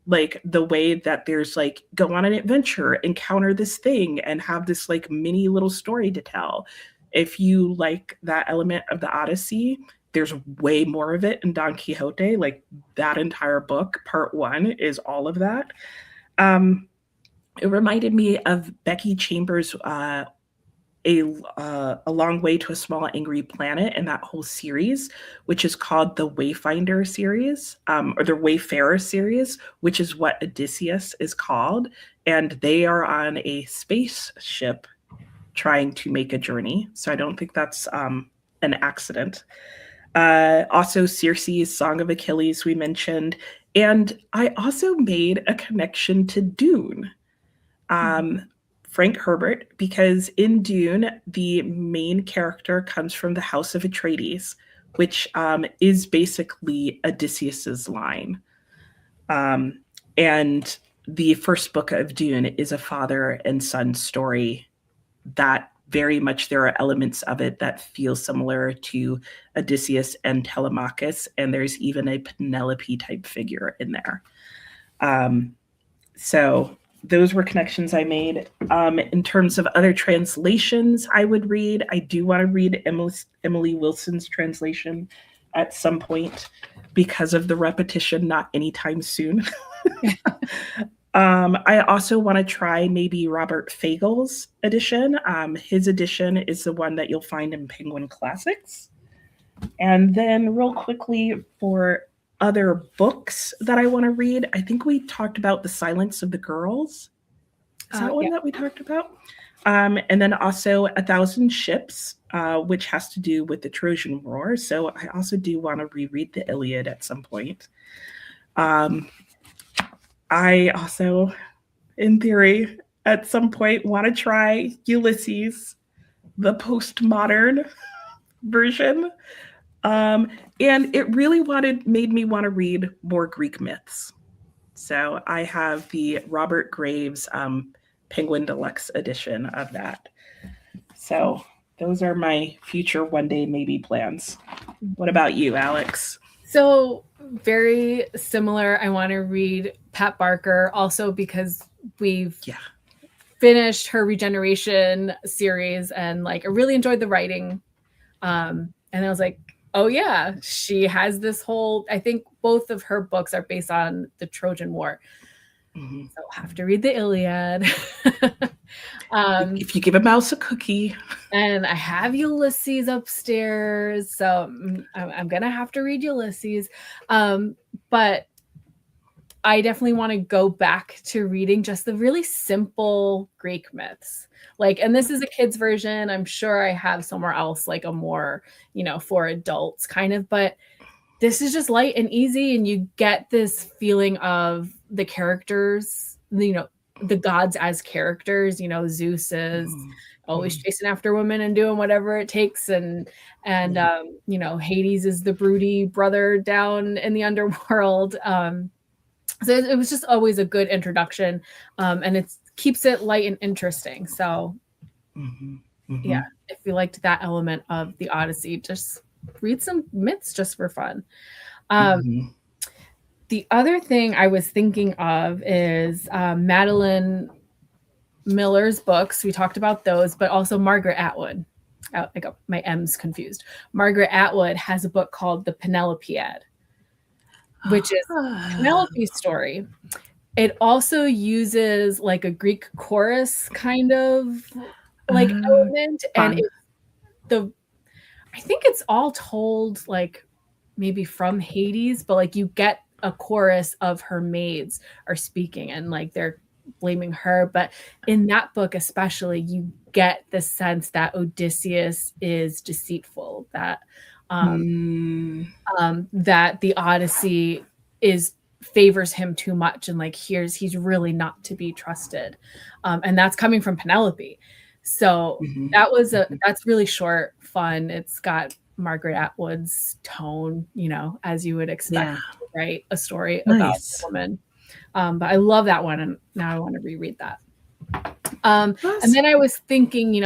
like the way that there's like go on an adventure, encounter this thing, and have this like mini little story to tell. If you like that element of the Odyssey, there's way more of it in Don Quixote. Like that entire book, part one, is all of that. Um, it reminded me of Becky Chambers' a long way to a small angry planet and that whole series, which is called the Wayfinder series, or the Wayfarer series, which is what Odysseus is called, and they are on a spaceship trying to make a journey. So I don't think that's an accident. Also, Circe's Song of Achilles we mentioned, and I also made a connection to Dune. Mhm. Um, Frank Herbert, because in Dune, the main character comes from the House of Atreides, which is basically Odysseus's line. Um, and the first book of Dune is a father and son story that very much there are elements of it that feel similar to Odysseus and Telemachus, and there's even a Penelope type figure in there. So those were connections I made. In terms of other translations I would read, I do want to read Emily Wilson's translation at some point because of the repetition, not anytime soon. I also want to try maybe Robert Fagel's edition. His edition is the one that you'll find in Penguin Classics. And then, real quickly, for other books that I want to read, I think we talked about The Silence of the Girls. Is that one Yeah. that we talked about? And then also A Thousand Ships, which has to do with the Trojan War. So I also do want to reread the Iliad at some point. I also, in theory, at some point want to try Ulysses, the postmodern version. Um, and it really made me want to read more Greek myths. So I have the Robert Graves Penguin Deluxe edition of that. So those are my future one day maybe plans. What about you, Alex? So very similar. I want to read Pat Barker also because we've Yeah. finished her Regeneration series and like I really enjoyed the writing. And I was like, oh yeah, she has this whole. I think both of her books are based on the Trojan War, Mm-hmm. so I'll have to read the Iliad. If you give a mouse a cookie. And I have Ulysses upstairs, so I'm gonna have to read Ulysses. But I definitely want to go back to reading just the really simple Greek myths. Like, and this is a kid's version. I'm sure I have somewhere else like a more, for adults kind of, but this is just light and easy. And you get this feeling of the characters, the gods as characters, Zeus is always chasing after women and doing whatever it takes. And Hades is the broody brother down in the underworld. So it was just always a good introduction, and it keeps it light and interesting. So Mm-hmm. yeah, Mm-hmm. if you liked that element of the Odyssey, just read some myths just for fun. Um, Mm-hmm. the other thing I was thinking of is Madeline Miller's books. We talked about those, but also Margaret Atwood. I got my M's confused. Margaret Atwood has a book called The Penelopiad, which is Penelope's story. It also uses like a Greek chorus kind of like element, and Fun. the I think it's all told like maybe from Hades, but like you get a chorus of her maids are speaking and like they're blaming her. But in that book, especially, you get the sense that Odysseus is deceitful, that um, Mm. that the Odyssey is favors him too much and like he's really not to be trusted, and that's coming from Penelope. So Mm-hmm. that's really short, fun. It's got Margaret Atwood's tone, as you would expect Yeah. to write a story about a Nice. woman. But I love that one, and now I want to reread that. And Awesome. then I was thinking,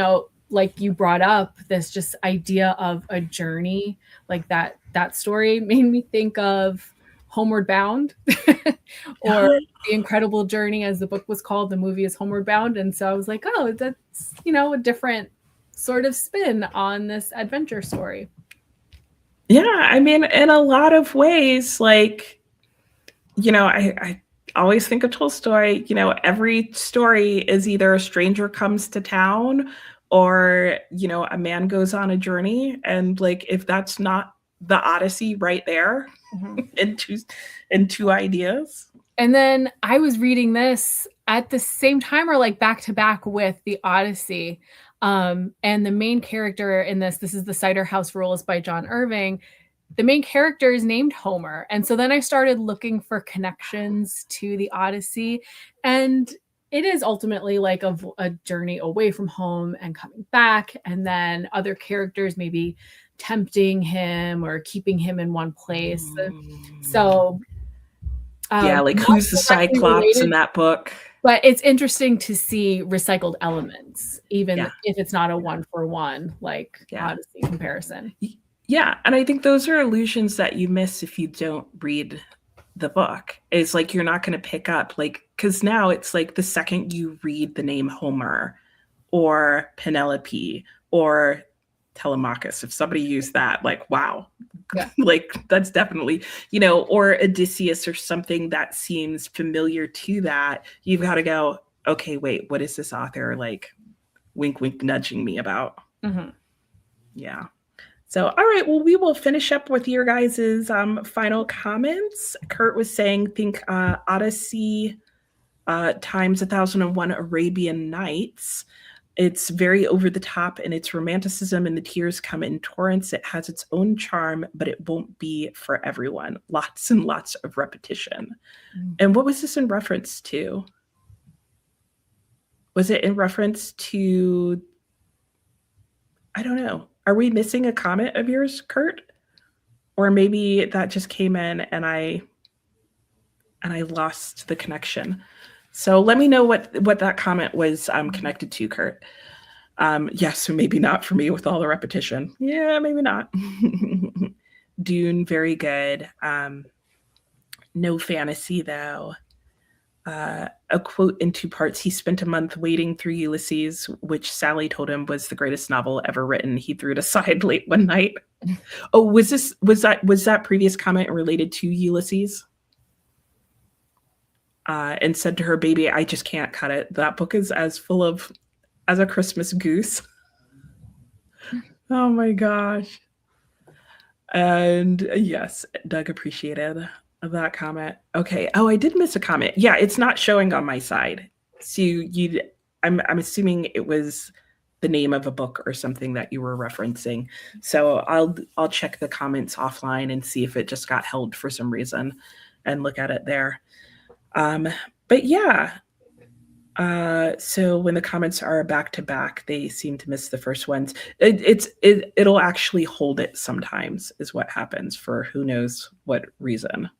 like you brought up this just idea of a journey, like that story made me think of Homeward Bound or The Incredible Journey, as the book was called. The movie is Homeward Bound. And so I was like, oh, that's, a different sort of spin on this adventure story. Yeah, I mean, in a lot of ways, like, I always think of Tolstoy, every story is either a stranger comes to town or, a man goes on a journey. And like, if that's not the Odyssey right there in two ideas. And then I was reading this at the same time or like back to back with the Odyssey. And the main character in this is The Cider House Rules by John Irving. The main character is named Homer. And so then I started looking for connections to the Odyssey. And it is ultimately like a journey away from home and coming back. And then other characters maybe tempting him or keeping him in one place. So Yeah, like not who's the directly Cyclops in related, that book? but it's interesting to see recycled elements, even Yeah. if it's not a one-for-one like Yeah. Odyssey comparison. Yeah, and I think those are illusions that you miss if you don't read the book. It's like you're not going to pick up, like, because now it's like the second you read the name Homer or Penelope or Telemachus, if somebody used that, like, wow, Yeah. like that's definitely, or Odysseus or something that seems familiar to that, you've got to go, okay, wait, what is this author like wink, wink, nudging me about? Mm-hmm. Yeah. So, all right, well, we will finish up with your guys' final comments. Kurt was saying, think Odyssey times 1001 Arabian Nights. It's very over the top in its romanticism and the tears come in torrents. It has its own charm, but it won't be for everyone. Lots and lots of repetition. And what was this in reference to? Was it in reference to, I don't know. Are we missing a comment of yours, Kurt? Or maybe that just came in and I lost the connection. So let me know what that comment was connected to, Kurt. Yes, so maybe not for me with all the repetition. Yeah, maybe not. Dune, very good. No fantasy though. A quote in 2 parts. He spent a month wading through Ulysses, which Sally told him was the greatest novel ever written. He threw it aside late one night. Oh, was that previous comment related to Ulysses? And said to her, baby, I just can't cut it. That book is as full of as a Christmas goose. Oh my gosh. And yes, Doug appreciated that comment. Okay. Oh, I did miss a comment. Yeah, it's not showing on my side. So I'm assuming it was the name of a book or something that you were referencing. So I'll check the comments offline and see if it just got held for some reason and look at it there. But yeah. So when the comments are back to back, they seem to miss the first ones. It'll actually hold it sometimes, is what happens for who knows what reason.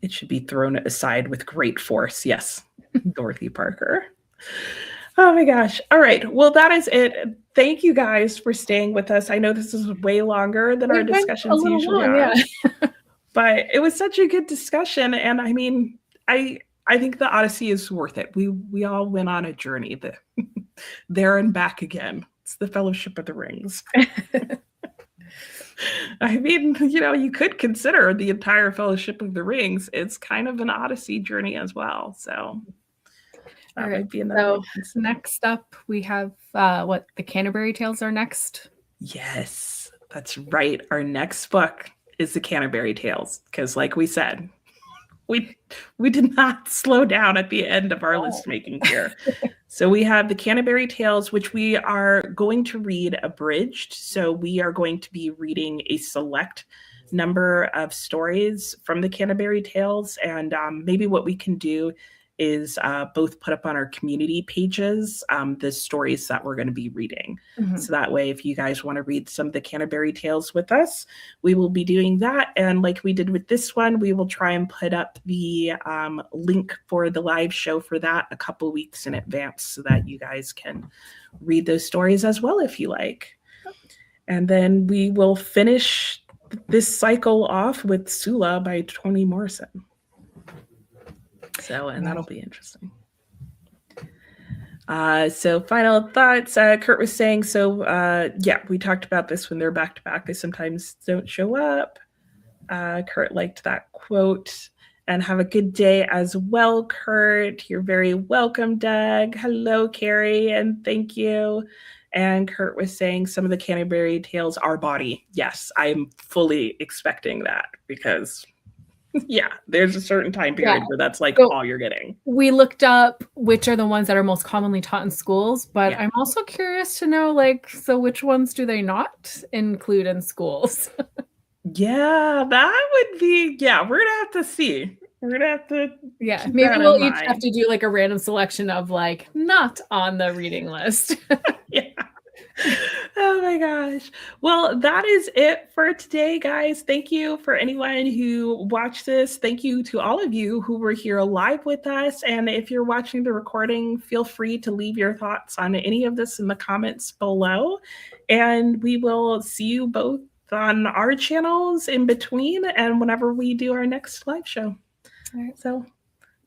It should be thrown aside with great force. Yes, Dorothy Parker. Oh my gosh. All right. Well, that is it. Thank you guys for staying with us. I know this is way longer than our It went a discussions little usually long, are, yeah. but it was such a good discussion. And I mean, I think the Odyssey is worth it. We all went on a journey there and back again. It's the Fellowship of the Rings. I mean, you could consider the entire Fellowship of the Rings. It's kind of an Odyssey journey as well. So that might be another one. So next up, we have the Canterbury Tales are next. Yes, that's right. Our next book is the Canterbury Tales, because like we said, we did not slow down at the end of our list making here. So we have the Canterbury Tales, which we are going to read abridged. So we are going to be reading a select number of stories from the Canterbury Tales. And maybe what we can do is both put up on our community pages the stories that we're going to be reading. Mm-hmm. So that way, if you guys want to read some of the Canterbury Tales with us, we will be doing that. And like we did with this one, we will try and put up the link for the live show for that a couple weeks in advance so that you guys can read those stories as well if you like. And then we will finish this cycle off with Sula by Toni Morrison. So, and that'll be interesting. So final thoughts, Kurt was saying, yeah, we talked about this when they're back to back. They sometimes don't show up. Kurt liked that quote. And have a good day as well, Kurt. You're very welcome, Doug. Hello, Carrie, and thank you. And Kurt was saying some of the Canterbury Tales are body. Yes, I'm fully expecting that because... yeah, there's a certain time period where that's like all you're getting. We looked up which are the ones that are most commonly taught in schools, but I'm also curious to know, so which ones do they not include in schools? Yeah, that would be, we're going to have to see. We're going to have to maybe we'll each have to do a random selection of not on the reading list. Yeah. Oh my gosh. Well, that is it for today, guys. Thank you for anyone who watched this. Thank you to all of you who were here live with us. And if you're watching the recording, feel free to leave your thoughts on any of this in the comments below. And we will see you both on our channels in between and whenever we do our next live show. All right. So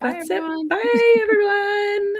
that's it. Bye, everyone.